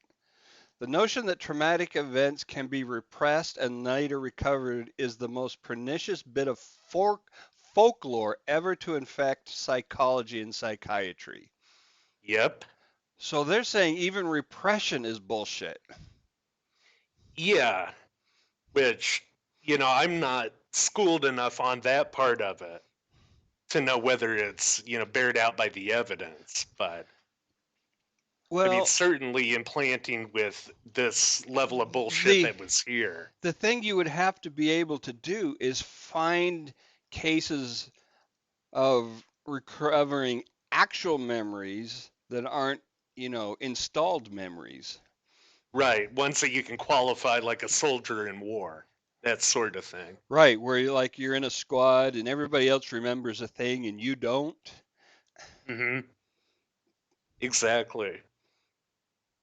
The notion that traumatic events can be repressed and later recovered is the most pernicious bit of folklore ever to infect psychology and psychiatry. yep. So they're saying even repression is bullshit. Yeah, which, I'm not schooled enough on that part of it to know whether it's, bared out by the evidence. But I mean, Well, certainly implanting with this level of bullshit the that was here. the thing you would have to be able to do is find cases of recovering actual memories that aren't, installed memories. Right, ones that you can qualify like a soldier in war, that sort of thing. Right, where you're in a squad and everybody else remembers a thing and you don't. Hmm. Exactly.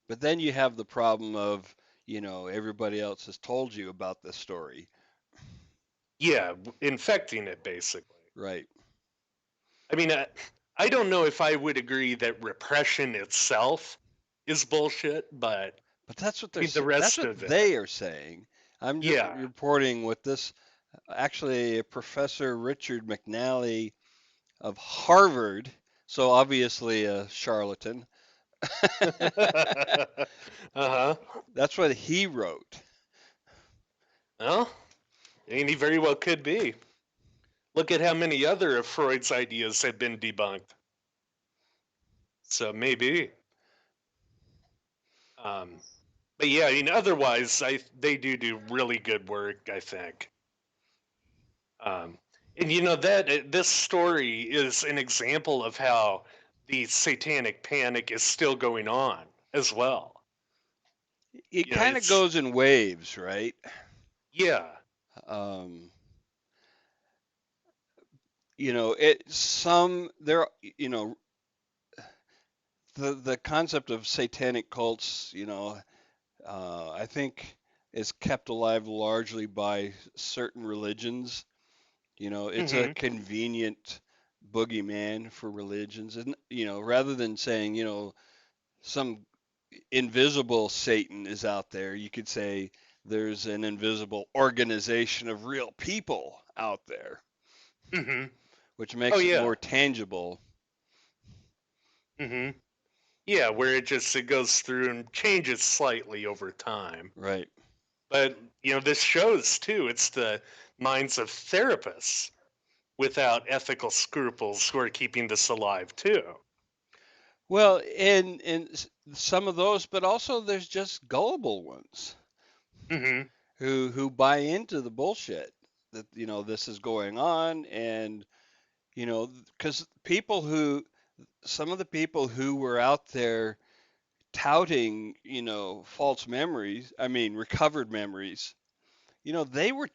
But then you have the problem of, everybody else has told you about this story. Yeah, infecting it basically. Right. I mean, I don't know if I would agree that repression itself is bullshit, but But that's what I mean, the that's rest what of it, they are saying. I'm just yeah. reporting what this actually Professor Richard McNally of Harvard, so obviously a charlatan. Uh-huh. That's what he wrote. Well, I mean, he very well could be. Look at how many other of Freud's ideas have been debunked. So maybe. Um, but yeah, I mean, otherwise, they do really good work, I think. Um, and that this story is an example of how the satanic panic is still going on as well. It kind of It's goes in waves, right? yeah. Um, it some there, you know, the concept of satanic cults, I think is kept alive largely by certain religions. It's a Hmm. convenient boogeyman for religions, and rather than saying, some invisible Satan is out there, you could say there's an invisible organization of real people out there, Hmm. which Oh makes it yeah. more tangible. Hmm. Yeah, where it goes through and changes slightly over time. Right. But this shows too. It's the minds of therapists without ethical scruples who are keeping this alive too. Well, and some of those, but also there's just gullible ones Hmm. who buy into the bullshit that this is going on, and because some of the people who were out there touting false memories, I mean recovered memories, they were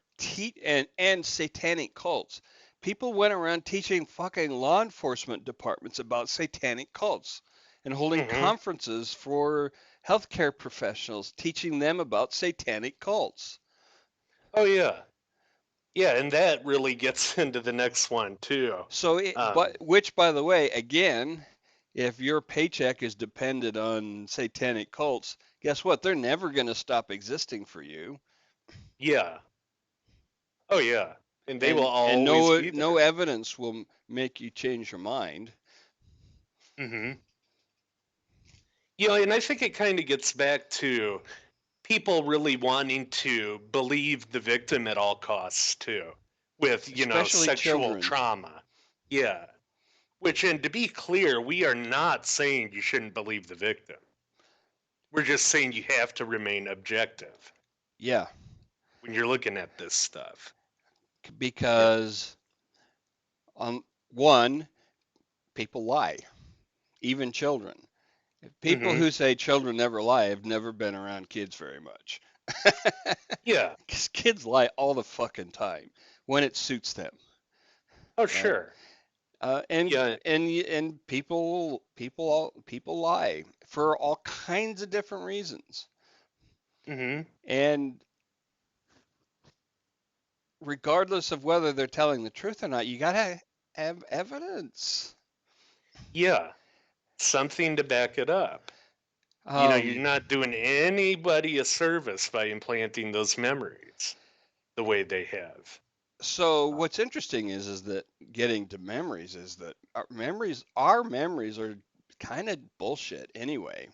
and satanic cults. People went around teaching fucking law enforcement departments about satanic cults and holding Hmm. conferences for healthcare professionals teaching them about satanic cults. Oh yeah. Yeah, and that really gets into the next one too. So, Um, which, by the way, again, if your paycheck is dependent on satanic cults, guess what? They're never going to stop existing for you, yeah. Oh yeah. And they will and always be no there. evidence will make you change your mind. Hmm. And I think it kind of gets back to people really wanting to believe the victim at all costs too, with Especially sexual children. trauma. Yeah. Which, and to be clear, we are not saying you shouldn't believe the victim. We're just saying you have to remain objective Yeah, when you're looking at this stuff. Yeah. because on one, people lie, even children. People Hmm. who say children never lie have never been around kids very much. Yeah. Because kids lie all the fucking time when it suits them, Oh, right? sure. And Yeah. people lie for all kinds of different reasons. Hmm. And regardless of whether they're telling the truth or not, you gotta have evidence. Yeah. Something to back it up. You're Um, not doing anybody a service by implanting those memories the way they have. so what's interesting is that getting to memories is that our memories are kind of bullshit anyway.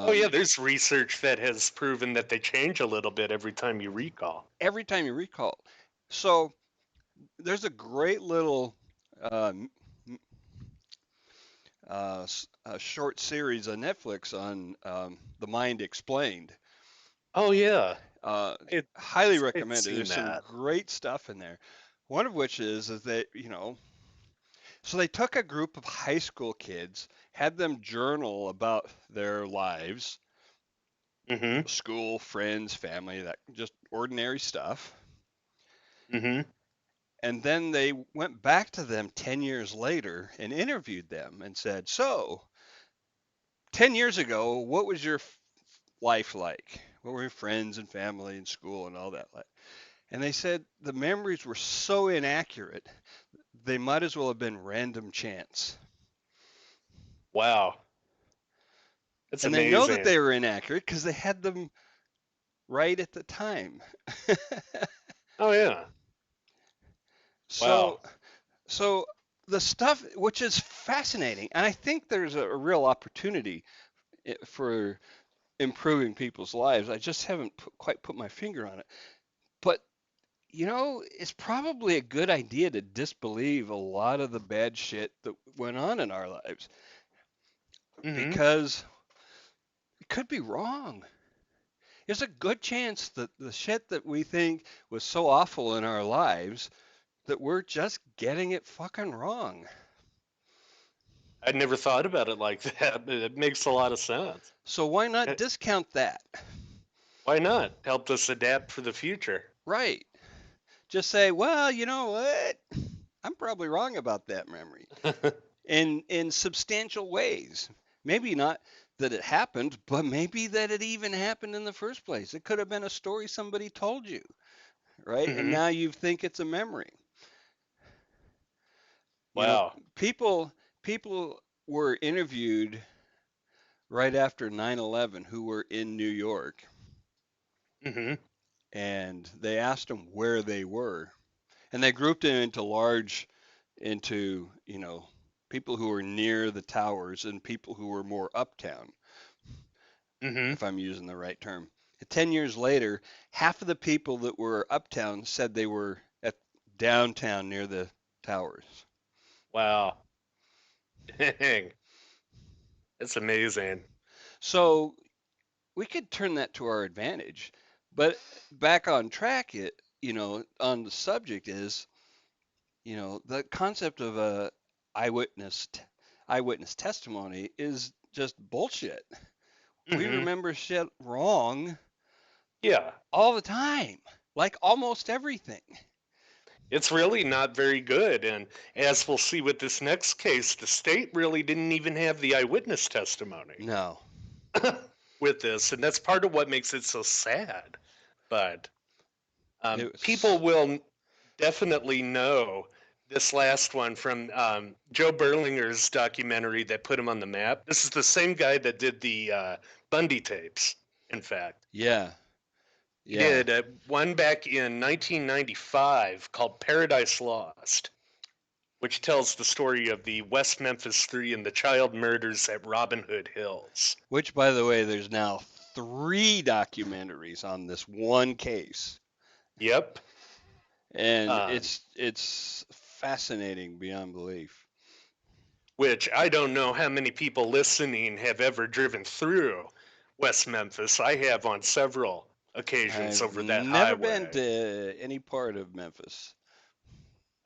Oh yeah, Um, there's research that has proven that they change a little bit every time you recall. every time you recall. So there's a great little um, a short series on Netflix on The Mind Explained. Oh yeah, Uh, it, Highly I'd recommended. seen There's some that. great stuff in there. One of which is that, so they took a group of high school kids, had them journal about their lives, Mm-hmm. school, friends, family, that just ordinary stuff. Mm-hmm. And then they went back to them 10 years later and interviewed them and said, "So, 10 years ago, what was your life like? What were your friends and family and school and all that like?" And they said the memories were so inaccurate, they might as well have been random chance. Wow, that's And they know that amazing. they were inaccurate because they had them right at the time. Oh yeah. so, Wow. so the stuff, which is fascinating, and I think there's a real opportunity for improving people's lives. I just haven't quite put my finger on it. But it's probably a good idea to disbelieve a lot of the bad shit that went on in our lives Mm-hmm. because it could be wrong. There's a good chance that the shit that we think was so awful in our lives that we're just getting it fucking wrong. I'd never thought about it like that, but it makes a lot of sense. So why not Eh, discount that? Why not? Helped us adapt for the future. Right. Just say, well, you know what? I'm probably wrong about that memory in substantial ways. Maybe not that it happened, but maybe that it even happened in the first place. It could have been a story somebody told you, right? And Mm-hmm. now you think it's a memory. You know, Wow. people were interviewed right after 9/11 who were in New York, Mm-hmm. and they asked them where they were, and they grouped them into people who were near the towers and people who were more uptown, Mm-hmm. if I'm using the right term. 10 years later, half of the people that were uptown said they were at downtown near the towers. Wow. Dang. That's amazing. So we could turn that to our advantage. But back on track, on the subject is, the concept of a eyewitness eyewitness testimony is just bullshit. We Mm-hmm. remember shit wrong Yeah. all the time, like almost everything. It's really not very good. And as we'll see with this next case, the state really didn't even have the eyewitness testimony No, with this. And that's part of what makes it so sad. But it people was, will definitely know this last one from Joe Berlinger's documentary that put him on the map. This is the same guy that did the Bundy tapes, in fact. yeah, He yeah. did one back in 1995 called Paradise Lost, which tells the story of the West Memphis Three and the child murders at Robin Hood Hills. Which, by the way, there's now 3 documentaries on this one case, Yep. and Um, it's fascinating beyond belief. which I don't know how many people listening have ever driven through West Memphis. I have on several occasions I've over that never been highway. to any part of Memphis.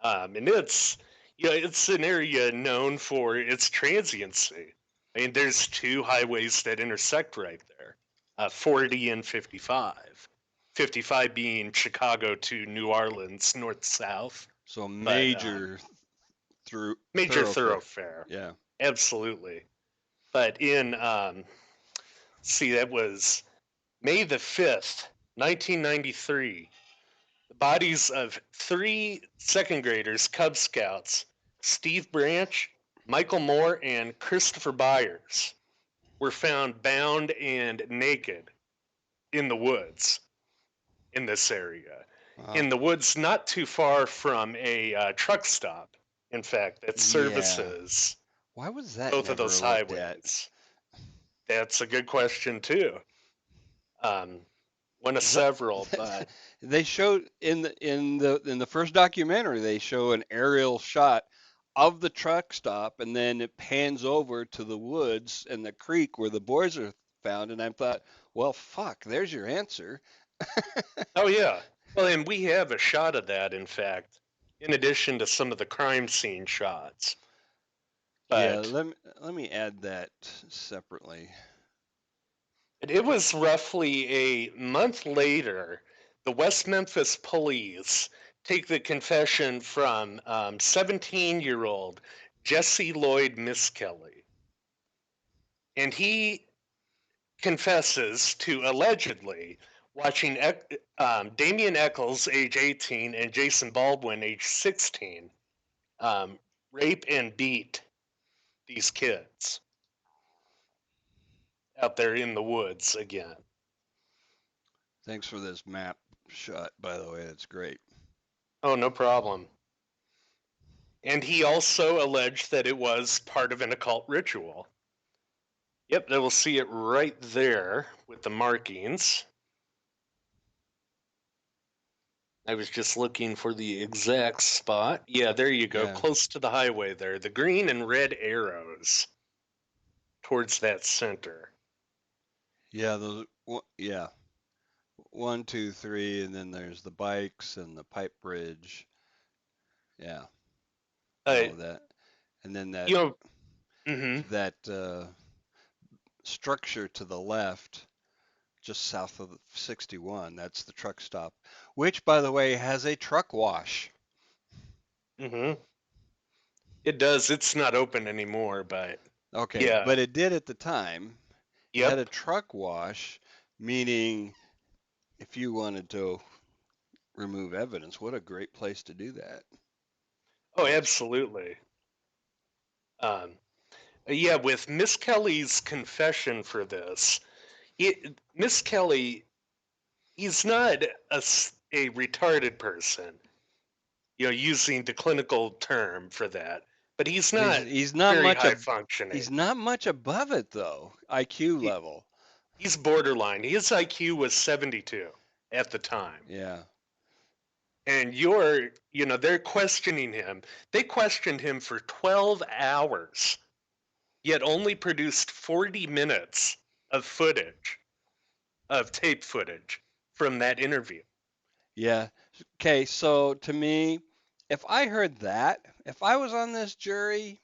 And it's an area known for its transiency. I mean, there's two highways that intersect right there, 40 and 55. 55 being Chicago to New Orleans, north south, So but major through major thoroughfare. thoroughfare. Yeah. Absolutely. But see, that was May the 5th, 1993. The bodies of 3 second graders, Cub Scouts, Steve Branch, Michael Moore, and Christopher Byers, were found bound and naked in the woods in this area. Wow. In the woods, not too far from a truck stop, in fact, that Yeah. services. Why was that both of never those looked at? highways? That's a good question too. Um, one of 'Cause that, several, but they showed in the first documentary they show an aerial shot of the truck stop, and then it pans over to the woods and the creek where the boys are found, and I thought, well, fuck, there's your answer. oh yeah. Well, and we have a shot of that, in fact, in addition to some of the crime scene shots. Yeah, But let me add that separately. it was roughly a month later, the West Memphis police take the confession from 17-year-old Jesse Lloyd Miskelly. And he confesses to allegedly watching Damian Eccles, age 18, and Jason Baldwin, age 16, um, rape and beat these kids out there in the woods again. Thanks for this map shot, by the way. That's great. Oh, no problem. And he also alleged that it was part of an occult ritual. Yep, we'll see it right there with the markings. I was just looking for the exact spot. Yeah, there you go, Yeah, close to the highway there. The green and red arrows towards that center. yeah, yeah, one, two, three, and then there's the bikes and the pipe bridge. Yeah, Uh, all of that, and then you know, mm-hmm. that structure to the left, just south of 61. That's the truck stop, which, by the way, has a truck wash. Mm-hmm. It does. It's not open anymore, but Okay, yeah. but it did at the time. It had a Yep. truck wash, meaning if you wanted to remove evidence, what a great place to do that. Oh, That's absolutely. Um, yeah, with Miss Kelly's confession for this, Miss Kelly, he's not a retarded person, using the clinical term for that, but he's not he's not very much high he's functioning. not much above it though, IQ He, level. he's borderline. His IQ was 72 at the time. Yeah. And they're questioning him. They questioned him for 12 hours, yet only produced 40 minutes of footage, of tape footage from that interview. Yeah. Okay, so to me, if I heard that, if I was on this jury,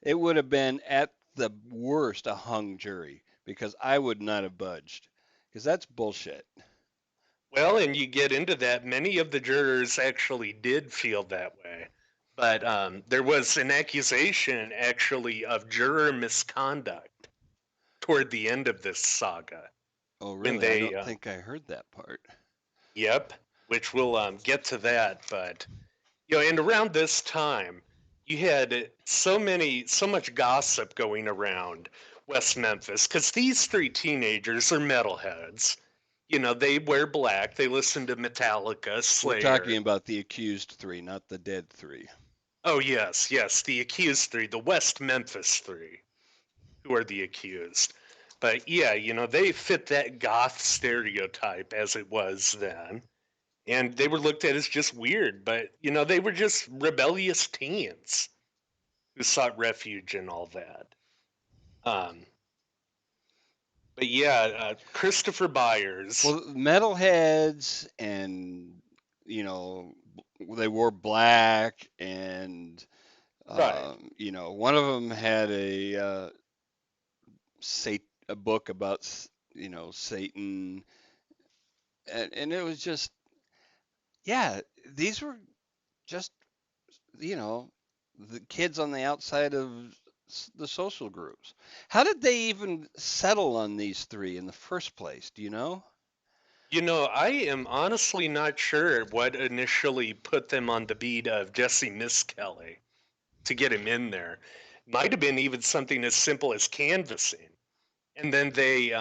it would have been at the worst a hung jury because I would not have budged because that's bullshit. Well, and you get into that, many of the jurors actually did feel that way. But there was an accusation actually of juror misconduct toward the end of this saga Oh, when really? I they, don't think I heard that part. yep, which we'll get to that. But and around this time, you had so much gossip going around West Memphis because these three teenagers are metalheads. They wear black. They listen to Metallica, We're talking Slayer. about the accused three, not the dead three. Oh yes, yes, the accused three, the West Memphis three, who are the accused. But yeah, they fit that goth stereotype as it was then. And they were looked at as just weird, but they were just rebellious teens who sought refuge and all that. Um, but yeah, Christopher Byers, Well, metalheads and you know they wore black and right? one of them had a book about Satan, and it was just yeah, these were just you know the kids on the outside of the social groups. How did they even settle on these three in the first place? Do you know? I am honestly not sure what initially put them on the beat of Jesse Miskelly to get him in there. Might have been even something as simple as canvassing. And then they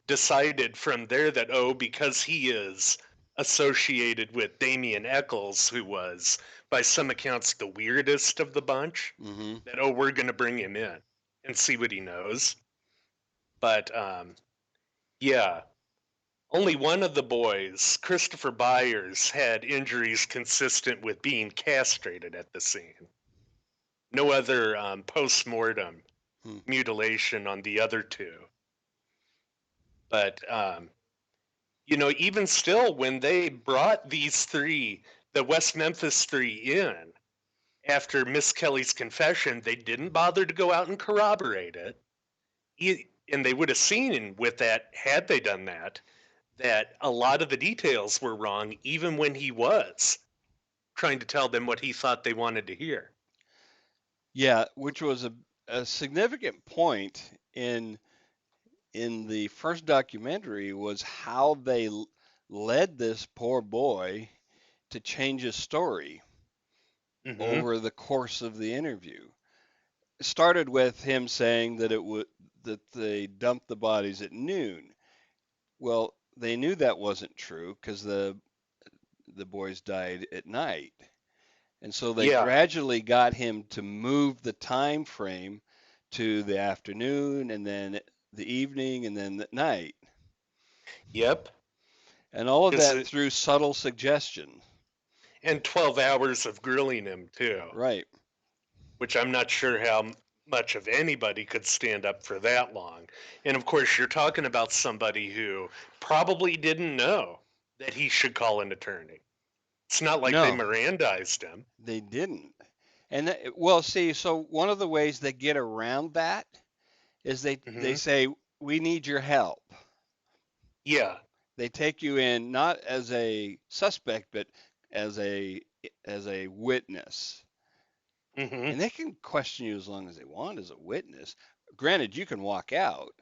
decided from there that, oh, because he is associated with Damian Eccles, who was by some accounts, the weirdest of the bunch. Mm-hmm. That, oh, we're going to bring him in and see what he knows. But yeah, only one of the boys, Christopher Byers, had injuries consistent with being castrated at the scene. No other post mortem Hmm. mutilation on the other two. But even still, when they brought these three, the West Memphis three, in after Miss Kelly's confession, they didn't bother to go out and corroborate it. And they would have seen with that, had they done that, that a lot of the details were wrong, even when he was trying to tell them what he thought they wanted to hear. Yeah, which was a significant point in the first documentary was how they led this poor boy to change his story Mm-hmm. over the course of the interview. It started with him saying that that they dumped the bodies at noon. Well, they knew that wasn't true because the boys died at night. And so they Yeah. gradually got him to move the time frame to the afternoon and then the evening and then the night. Yep. And all of that Because through subtle suggestion. and 12 hours of grilling him too, Right. which I'm not sure how much of anybody could stand up for that long. And of course, you're talking about somebody who probably didn't know that he should call an attorney. It's not like they No, Mirandized him. they didn't. And well, see, so one of the ways they get around that is they Mm-hmm. say we need your help. Yeah. They take you in not as a suspect but as a witness. Mm-hmm. And they can question you as long as they want as a witness. Granted, you can walk out.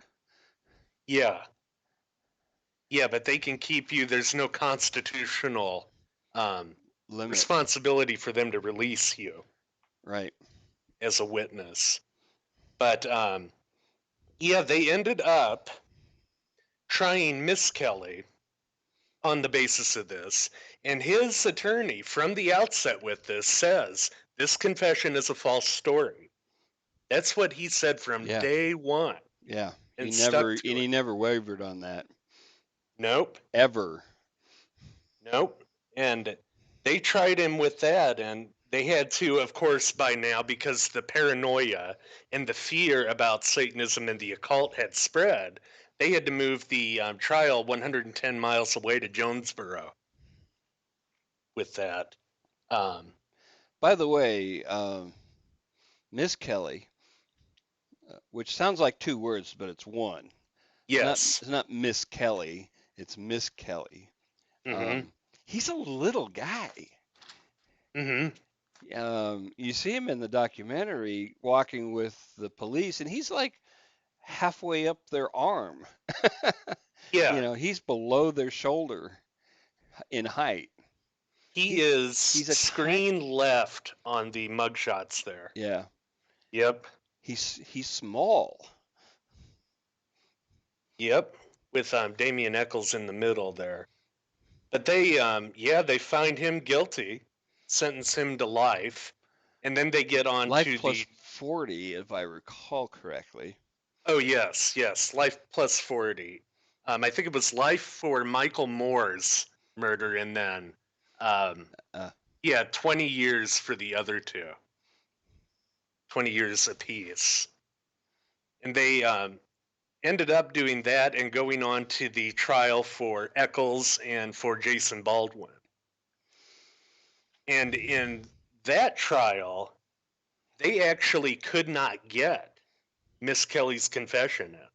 Yeah. Yeah, but they can keep you. There's no constitutional um, Limit. responsibility for them to release you Right. as a witness. But yeah, they ended up trying Miss Kelly on the basis of this. And his attorney, from the outset with this, says this confession is a false story. That's what he said from Yeah. day one Yeah. and stuck to He it. never wavered on that. Nope, Ever. nope. And they tried him with that, and they had to, of course, by now, because the paranoia and the fear about Satanism and the occult had spread, they had to move the trial 110 miles away to Jonesboro with that. Um, By the way, Miss Kelly, which sounds like two words, but it's one. yes. It's not Miss Kelly. It's Miss Kelly. Mm-hmm. Um, he's a little guy. Mm-hmm. You see him in the documentary walking with the police, and he's like halfway up their arm. Yeah. He's below their shoulder in height. He He is he's a tiny. screen left on the mugshots there. Yeah, Yep. he's small. Yep. With Damien Eccles in the middle there. But they find him guilty, sentence him to life, and then they get on Life to plus the 40, if I recall correctly. oh yes, life plus 40. I think it was life for Michael Moore's murder, and then um, Uh, 20 years for the other two, 20 years apiece, and they ended up doing that and going on to the trial for Eccles and for Jason Baldwin. And in that trial, they actually could not get Miss Kelly's confession in.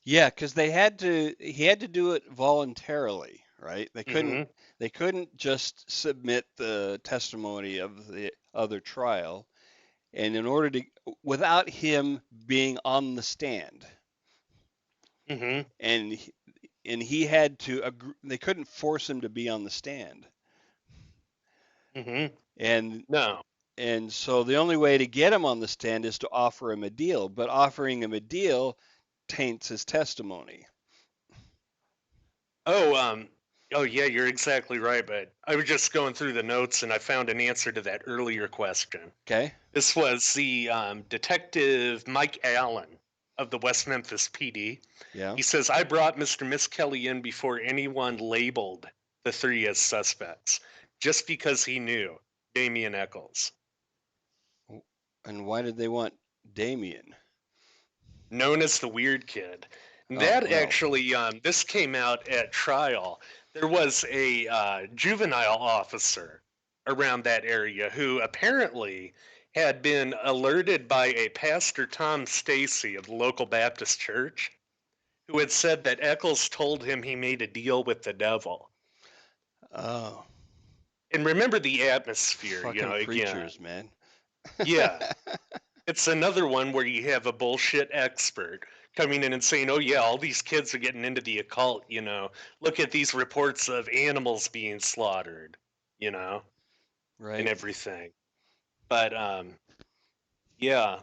yeah, because he had to do it voluntarily, right? Mm-hmm. They couldn't just submit the testimony of the other trial, and in order to, without him being on the stand, Mm-hmm. and he had to agree, they couldn't force him to be on the stand, Mm-hmm. and No. so the only way to get him on the stand is to offer him a deal, but offering him a deal taints his testimony. Oh, Oh, yeah, you're exactly right. But I was just going through the notes and I found an answer to that earlier question. Okay. This was the Detective Mike Allen of the West Memphis PD. Yeah. He says, I brought Mr. Miss Kelly in before anyone labeled the three as suspects, just because he knew Damien Eccles, And why did they want Damien? known as the Weird Kid. Oh, That well. actually, this came out at trial. There was a juvenile officer around that area who apparently had been alerted by a Pastor Tom Stacy of the local Baptist church, who had said that Eccles told him he made a deal with the devil. Oh, And remember the atmosphere, fucking again. preachers, man. Yeah, it's another one where you have a bullshit expert coming in and saying, oh, yeah, all these kids are getting into the occult. Look at these reports of animals being slaughtered, you know, and Right. everything. But yeah,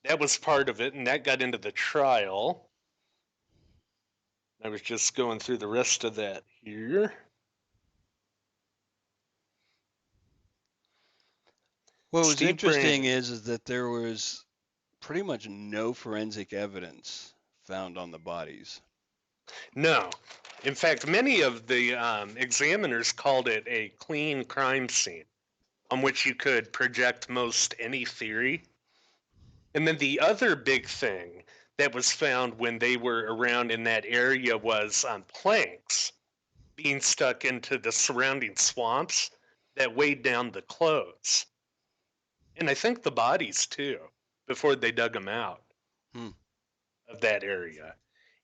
that was part of it, and that got into the trial. I was just going through the rest of that here. What was Steve interesting Brand. is that there was pretty much no forensic evidence found on the bodies. No. In fact, many of the examiners called it a clean crime scene on which you could project most any theory. And then the other big thing that was found when they were around in that area was planks being stuck into the surrounding swamps that weighed down the clothes. And I think the bodies too, before they dug them out Hmm. of that area.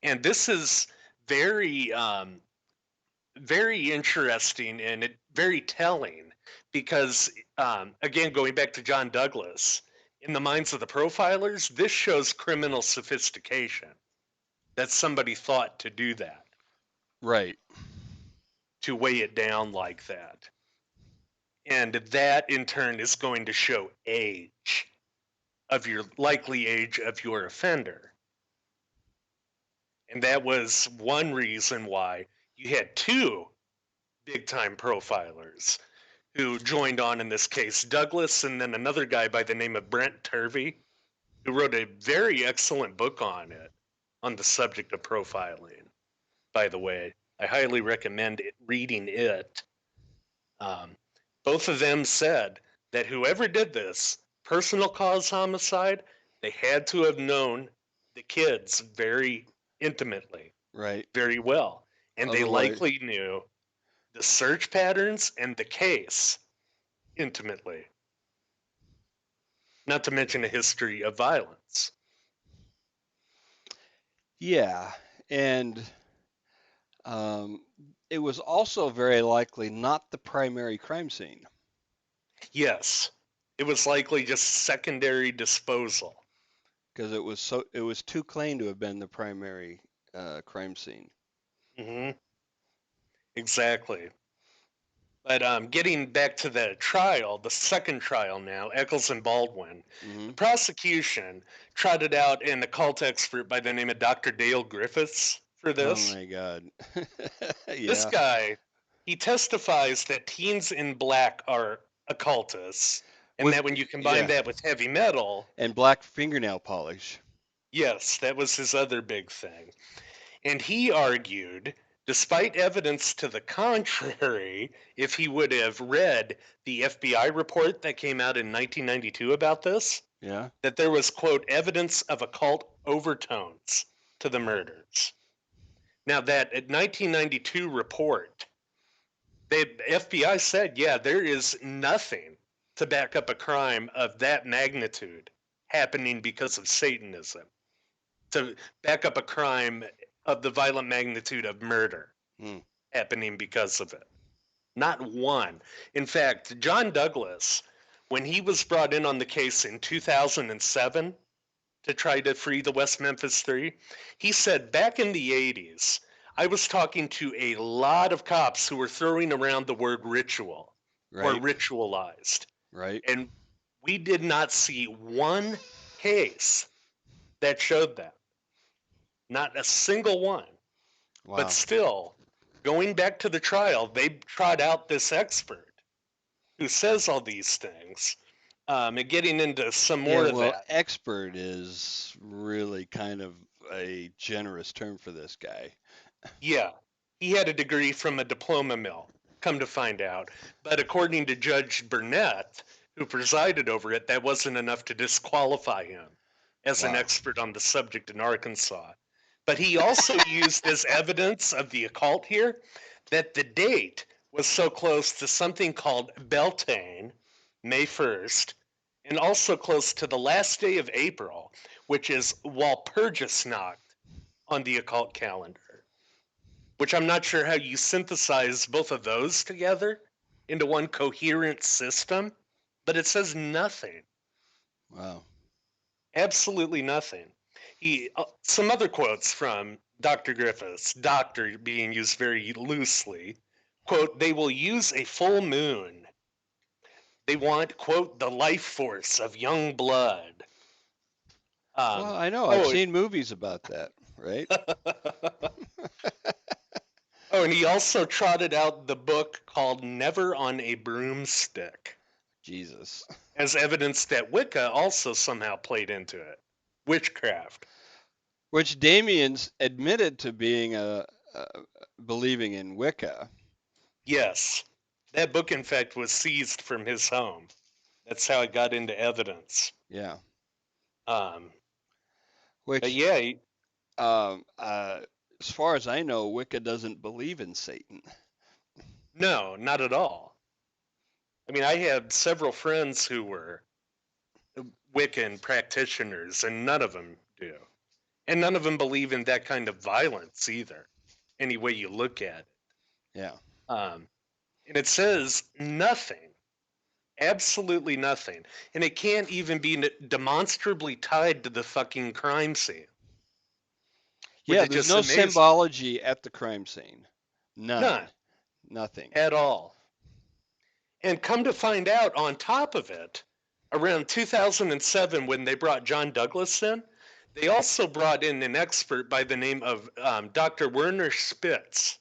And this is very very interesting and very telling because, again, going back to John Douglas, in the minds of the profilers, this shows criminal sophistication that somebody thought to do that, Right. to weigh it down like that. And that in turn is going to show age of your likely age of your offender. And that was one reason why you had two big time profilers who joined on in this case, Douglas, and then another guy by the name of Brent Turvey, who wrote a very excellent book on it, on the subject of profiling. By the way, I highly recommend reading it. Um, both of them said that whoever did this, personal cause homicide, they had to have known the kids very intimately, Right. very well. And they Otherwise, likely knew the search patterns and the case intimately, not to mention a history of violence. yeah. And um, it was also very likely not the primary crime scene Yes, it was likely just secondary disposal. because it was too clean to have been the primary crime scene. Hmm. Exactly. But getting back to the trial, the second trial now, Eccles and Baldwin, Hmm. the prosecution trotted out an occult expert by the name of Dr. Dale Griffiths for Oh this. my God. This Yeah. guy, he testifies that teens in black are occultists, and With that when you combine yeah, that with heavy metal, and black fingernail polish. yes, that was his other big thing. And he argued, despite evidence to the contrary, if he would have read the FBI report that came out in 1992 about this, Yeah. that there was, quote, evidence of occult overtones to the murders. Now, that 1992 report, the FBI said, yeah, there is nothing to back up a crime of that magnitude happening because of Satanism, to back up a crime of the violent magnitude of murder Hmm. happening because of it. Not one. In fact, John Douglas, when he was brought in on the case in 2007 to try to free the West Memphis Three, he said back in the 80s, I was talking to a lot of cops who were throwing around the word ritual or Right. ritualized. Right. And we did not see one case that showed that. Not a single one. But Wow. still, Going back to the trial, they trot out this expert who says all these things, and getting into some Yeah, more of well, that. expert is really kind of a generous term for this guy. Yeah, he had a degree from a diploma mill, come to find out. But according to Judge Burnett, who presided over it, that wasn't enough to disqualify him as an Wow. expert on the subject in Arkansas. But he also used as evidence of the occult here that the date was so close to something called Beltane, May 1st, and also close to the last day of April, which is Walpurgisnacht on the occult calendar, which I'm not sure how you synthesize both of those together into one coherent system, but it says nothing. Wow. Absolutely nothing. Some other quotes from Dr. Griffiths, doctor being used very loosely. Quote, they will use a full moon. They want, quote, the life force of young blood. Well, Um, I know. I've oh, seen movies about that, right? oh, and he also trotted out the book called Never on a Broomstick Jesus. as evidence that Wicca also somehow played into it. Witchcraft. Which Damien's admitted to being believing in Wicca. Yes. That book, in fact, was seized from his home. That's how it got into evidence. Yeah. Um, but Which, yeah, um, uh, as far as I know, Wicca doesn't believe in Satan. no, not at all. I mean, I had several friends who were Wiccan practitioners, and none of them do. And none of them believe in that kind of violence either, any way you look at it. Yeah. Um, and it says nothing, absolutely nothing. And it can't even be demonstrably tied to the fucking crime scene, which Yeah, is there's just no amazing. symbology at the crime scene. None None. Nothing. at all. And come to find out, on top of it, around 2007, when they brought John Douglas in, they also brought in an expert by the name of Dr. Werner Spitz,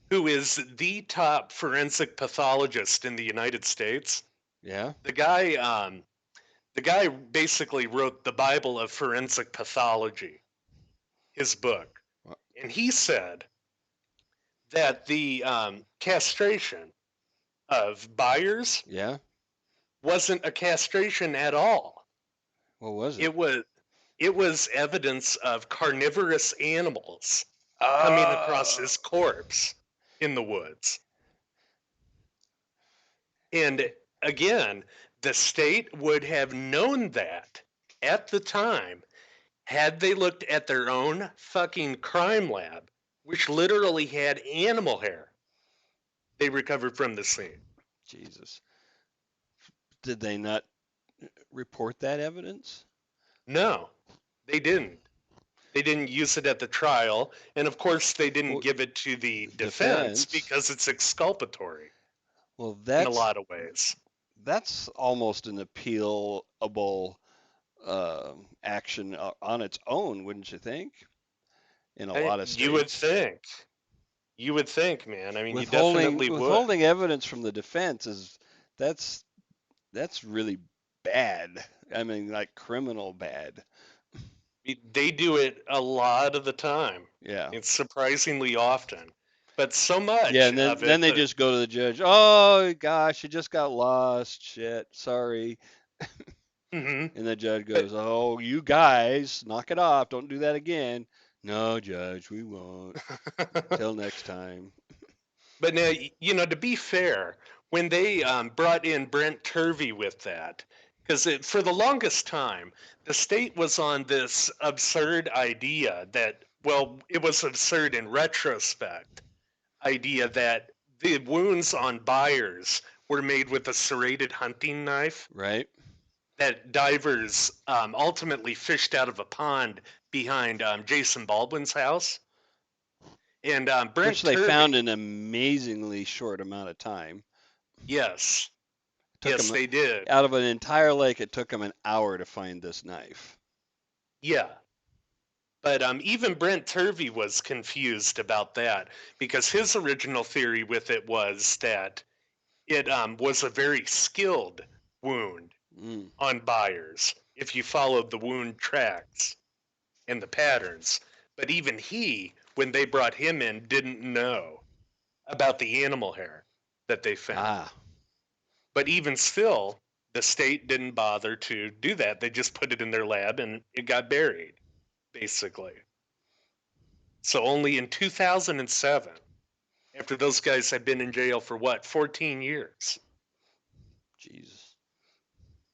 who is the top forensic pathologist in the United States. Yeah. The guy, the guy basically wrote the Bible of forensic pathology, his book, Well, and he said that the castration of buyers yeah. wasn't a castration at all. What was it? It was it was evidence of carnivorous animals coming across Oh. his corpse in the woods. And again, the state would have known that at the time had they looked at their own fucking crime lab, which literally had animal hair they recovered from the scene. Jesus. Did they not report that evidence? No, they didn't. They didn't use it at the trial, and of course, they didn't Well, give it to the defense defense. because it's exculpatory Well, in a lot of ways. that's almost an appealable action on its own, wouldn't you think? In a lot of You would states, think. You would think, man. I mean, you withholding definitely would. withholding evidence from the defense is that's that's really bad. I mean, like criminal bad. They do it a lot of the time. Yeah. It's surprisingly often, but so Yeah, much and of then it they that. just go to the judge. Oh gosh, you just got lost. Shit, sorry. Mhm. And the judge But goes, "Oh, you guys, knock it off. Don't do that again." No, judge, we won't. Till next time. but now, to be fair, when they brought in Brent Turvey with that, because for the longest time, the state was on this absurd idea that, well, it was absurd in retrospect, idea that the wounds on buyers were made with a serrated hunting knife Right? that divers ultimately fished out of a pond behind Jason Baldwin's house. And Which Brent they Turvey, found in an amazingly short amount of time. yes, It took yes, them they did. out of an entire lake. It took them an hour to find this knife. Yeah. But even Brent Turvey was confused about that because his original theory with it was that it was a very skilled wound Mm. on Byers if you followed the wound tracks and the patterns. But even he, when they brought him in, didn't know about the animal hair that they found. Ah. But even still, the state didn't bother to do that. They just put it in their lab and it got buried, basically. So only in 2007, after those guys had been in jail for what, 14 years? Jesus.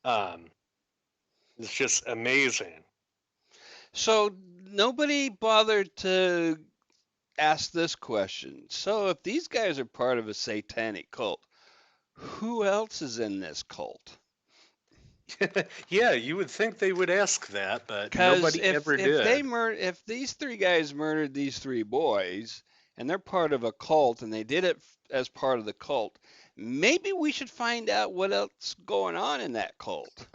Um, it's just amazing. So nobody bothered to ask this question. So if these guys are part of a satanic cult, who else is in this cult? Yeah, you would think they would ask that, but Because nobody if ever did. if these three guys murdered these three boys and they're part of a cult and they did it as part of the cult, maybe we should find out what else going on in that cult.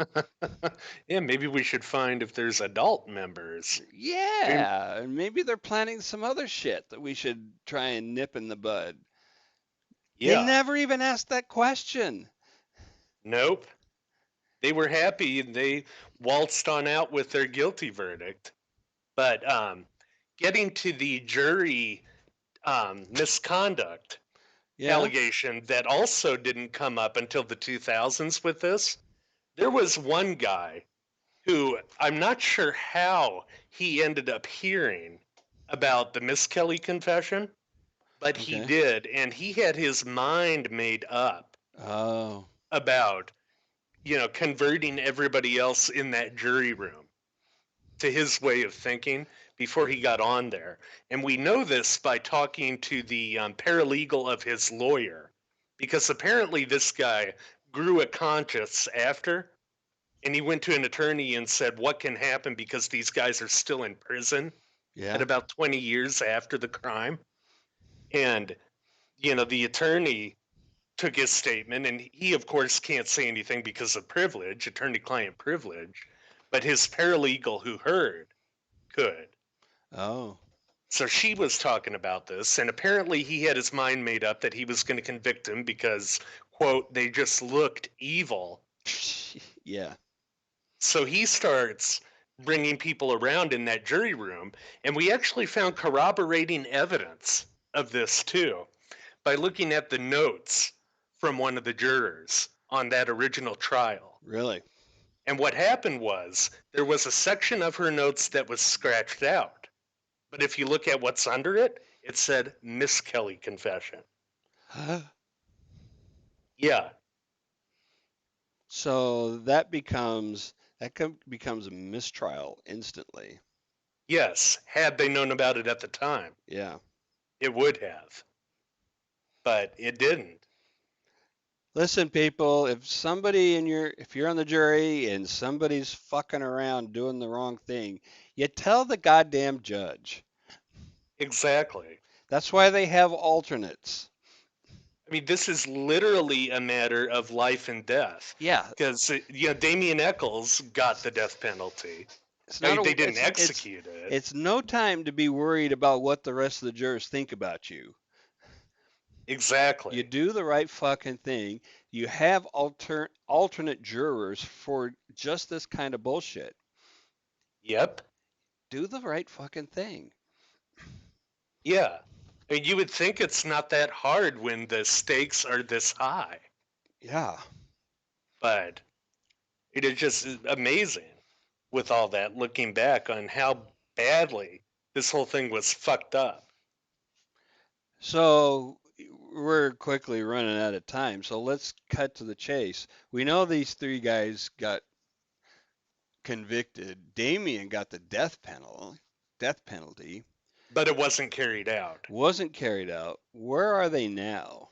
Yeah, maybe we should find if there's adult members. I mean, Yeah, and maybe they're planning some other shit that we should try and nip in the bud. They yeah, never even asked that question. nope. They were happy and they waltzed on out with their guilty verdict. But getting to the jury misconduct Yeah? allegation that also didn't come up until the 2000s with this, there was one guy who I'm not sure how he ended up hearing about the Miss Kelly confession, but he Okay. did, and he had his mind made up Oh, about, converting everybody else in that jury room to his way of thinking before he got on there. And we know this by talking to the paralegal of his lawyer, because apparently this guy grew a conscience after, and he went to an attorney and said, what can happen because these guys are still in prison at yeah. about 20 years after the crime? And, the attorney took his statement, and he, of course, can't say anything because of privilege, attorney client privilege, but his paralegal who heard could. Oh. So she was talking about this, and apparently he had his mind made up that he was going to convict him because, quote, they just looked evil. Yeah. So he starts bringing people around in that jury room, and we actually found corroborating evidence of this too by looking at the notes from one of the jurors on that original trial. Really? And what happened was there was a section of her notes that was scratched out. But if you look at what's under it, it said Miss Kelly confession. Yeah. So becomes a mistrial instantly. Yes. Had they known about it at the time, Yeah. it would have. But it didn't. Listen, people, if you're on the jury and somebody's fucking around doing the wrong thing, you tell the goddamn judge. Exactly. That's why they have alternates. I mean, this is literally a matter of life and death. Yeah, Because, Damien Eccles got the death penalty. it's I not mean, a they didn't execute it. it's no time to be worried about what the rest of the jurors think about you. You Exactly. do the right fucking thing. You have alternate jurors for just this kind of bullshit. Yep. Do the right fucking thing. Yeah. I mean, you would think it's not that hard when the stakes are this high, Yeah. but it is just amazing with all that looking back on how badly this whole thing was fucked up. So we're quickly running out of time. So let's cut to the chase. We know these three guys got convicted. Damien got the death penalty. But it wasn't carried out. Wasn't carried out. Where are they now?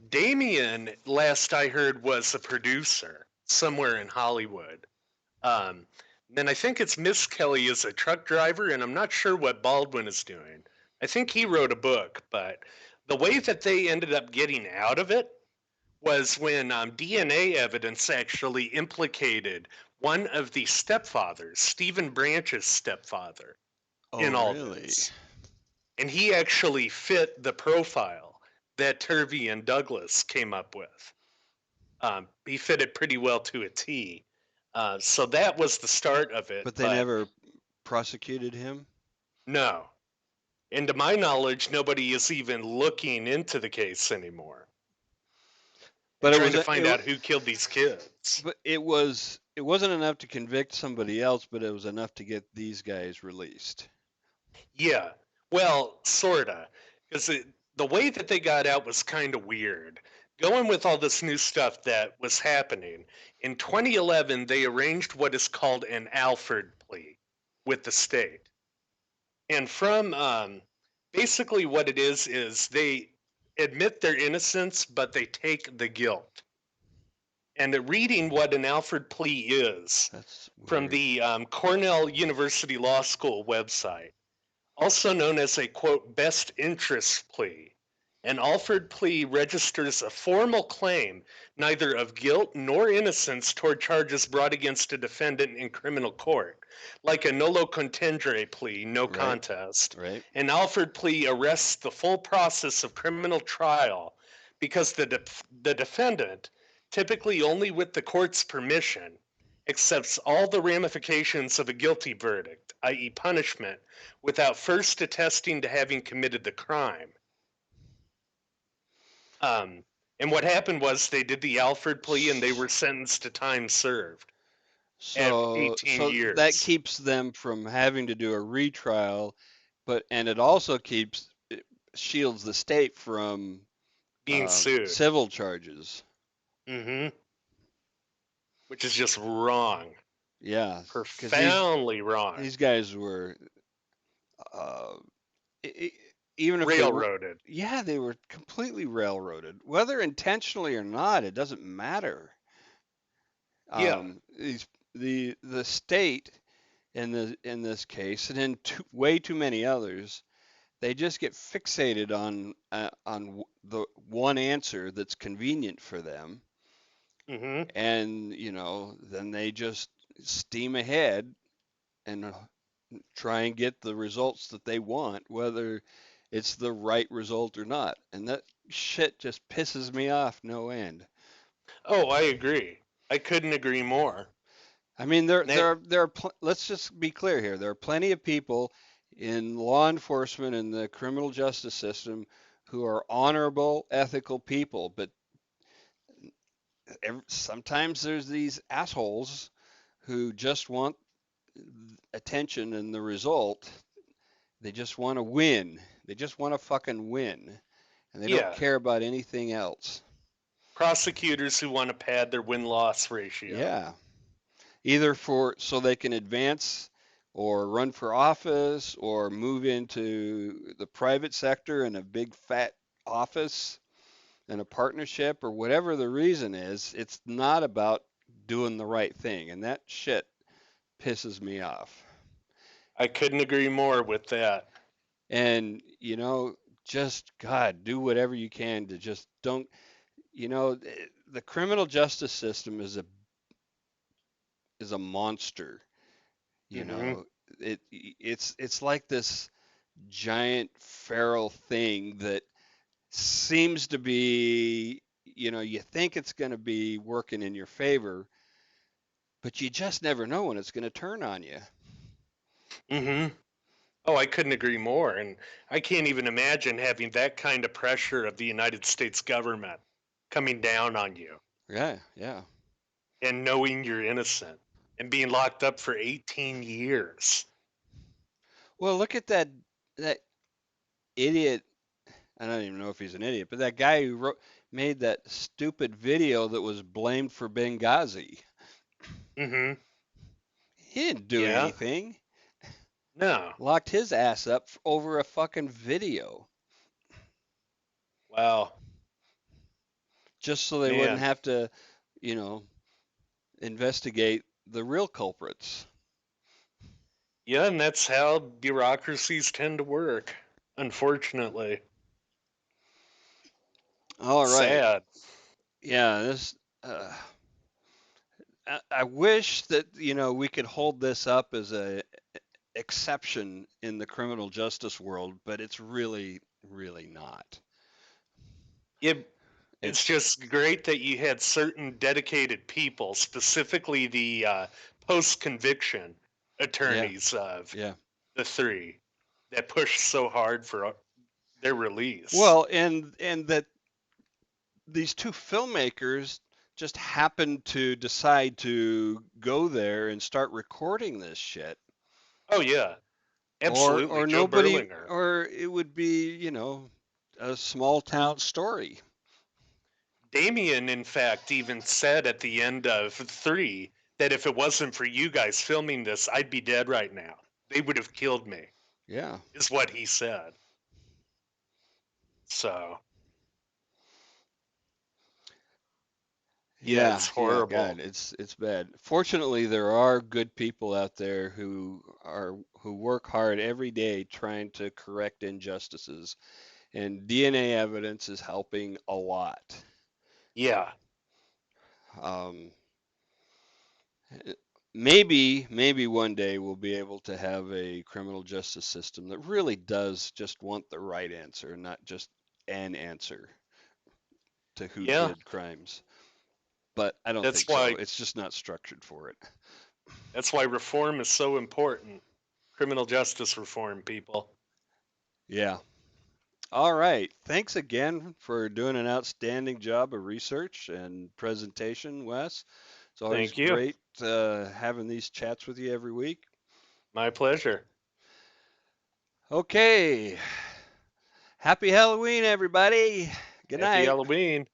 Damien, last I heard, was a producer somewhere in Hollywood. Um, then I think it's Miss Kelly is a truck driver, and I'm not sure what Baldwin is doing. I think he wrote a book, but the way that they ended up getting out of it was when DNA evidence actually implicated one of the stepfathers, Stephen Branch's stepfather. Oh, in all really? this. And he actually fit the profile that Turvey and Douglas came up with. He fit it pretty well to a T. So that was the start of it. But they But never prosecuted him? no, and to my knowledge, nobody is even looking into the case anymore and But it trying was to a, find it, out who killed these kids. but it wasn't enough to convict somebody else, but it was enough to get these guys released. Yeah, well, sorta, because the way that they got out was kind of weird. Going with all this new stuff that was happening, in 2011, they arranged what is called an Alford plea with the state. And from basically what it is they admit their innocence, but they take the guilt. And reading what an Alford plea is That's from weird. the Cornell University Law School website, also known as a quote best interest plea. An Alford plea registers a formal claim neither of guilt nor innocence toward charges brought against a defendant in criminal court, like a nolo contendere plea, no Right? contest. Right? An Alford plea arrests the full process of criminal trial because the defendant, typically only with the court's permission, accepts all the ramifications of a guilty verdict, i.e., punishment, without first attesting to having committed the crime. Um, and what happened was they did the Alford plea and they were sentenced to time served at So 18 that years keeps them from having to do a retrial, and it also it shields the state from being sued. civil charges. Hmm. Which is just wrong. Yeah, because Profoundly wrong. these guys were uh, e- e- even if they were, Railroaded. yeah, they were completely railroaded, whether intentionally or not. It doesn't matter. Yeah. These the state in this case, and in way too many others, they just get fixated on the one answer that's convenient for them, Hmm. and then they just steam ahead and try and get the results that they want, whether it's the right result or not. And that shit just pisses me off no end. Oh, I agree. I couldn't agree more. I mean, That, let's just be clear here. There are plenty of people in law enforcement and the criminal justice system who are honorable, ethical people, but sometimes there's these assholes who just want attention and the result. They just want to win. They just want to fucking win, and they don't yeah. care about anything else. Prosecutors who want to pad their win loss ratio. Yeah, either for so they can advance or run for office or move into the private sector in a big fat office in a partnership or whatever the reason is. It's not about doing the right thing, and that shit pisses me off. I couldn't agree more with that. And just God, do whatever you can to just don't. The criminal justice system is a monster. You Hmm. know, it's like this giant feral thing that seems to be, you think it's going to be working in your favor, but you just never know when it's going to turn on you. Hmm. Oh, I couldn't agree more. And I can't even imagine having that kind of pressure of the United States government coming down on you Yeah, yeah. and knowing you're innocent and being locked up for 18 years. Well, look at that idiot. I don't even know if he's an idiot, but that guy who made that stupid video that was blamed for Benghazi. Hmm. He didn't do Yeah. anything. No. Locked his ass up over a fucking video Wow. just so they wouldn't Man. have to, you know, investigate the real culprits. Yeah, and that's how bureaucracies tend to work, unfortunately. All right. Sad. Yeah, this. Uh, I wish that we could hold this up as a exception in the criminal justice world, but it's really, really not. It, it's It's just great that you had certain dedicated people, specifically the post-conviction yeah, attorneys of yeah. the three, that pushed so hard for their release. Well, and that these two filmmakers just happened to decide to go there and start recording this shit, Oh yeah, or absolutely. Joe nobody, Berlinger. or it would be, a small town story. Damien, in fact, even said at the end of three that if it wasn't for you guys filming this, I'd be dead right now. They would have killed me, Yeah, is what he said. So, yeah, yeah, it's yeah. God, horrible. it's bad. Fortunately, there are good people out there who work hard every day trying to correct injustices, and DNA evidence is helping a lot. Yeah, Um, maybe one day we'll be able to have a criminal justice system that really does just want the right answer, not just an answer to who yeah. did crimes. But I don't That's think so. why It's just not structured for it. that's why reform is so important. Criminal justice reform, people. Yeah. All right. Thanks again for doing an outstanding job of research and presentation, Wes. It's always Thank you. great having these chats with you every week. My pleasure. Okay. Happy Halloween, everybody. Good Happy night. Halloween.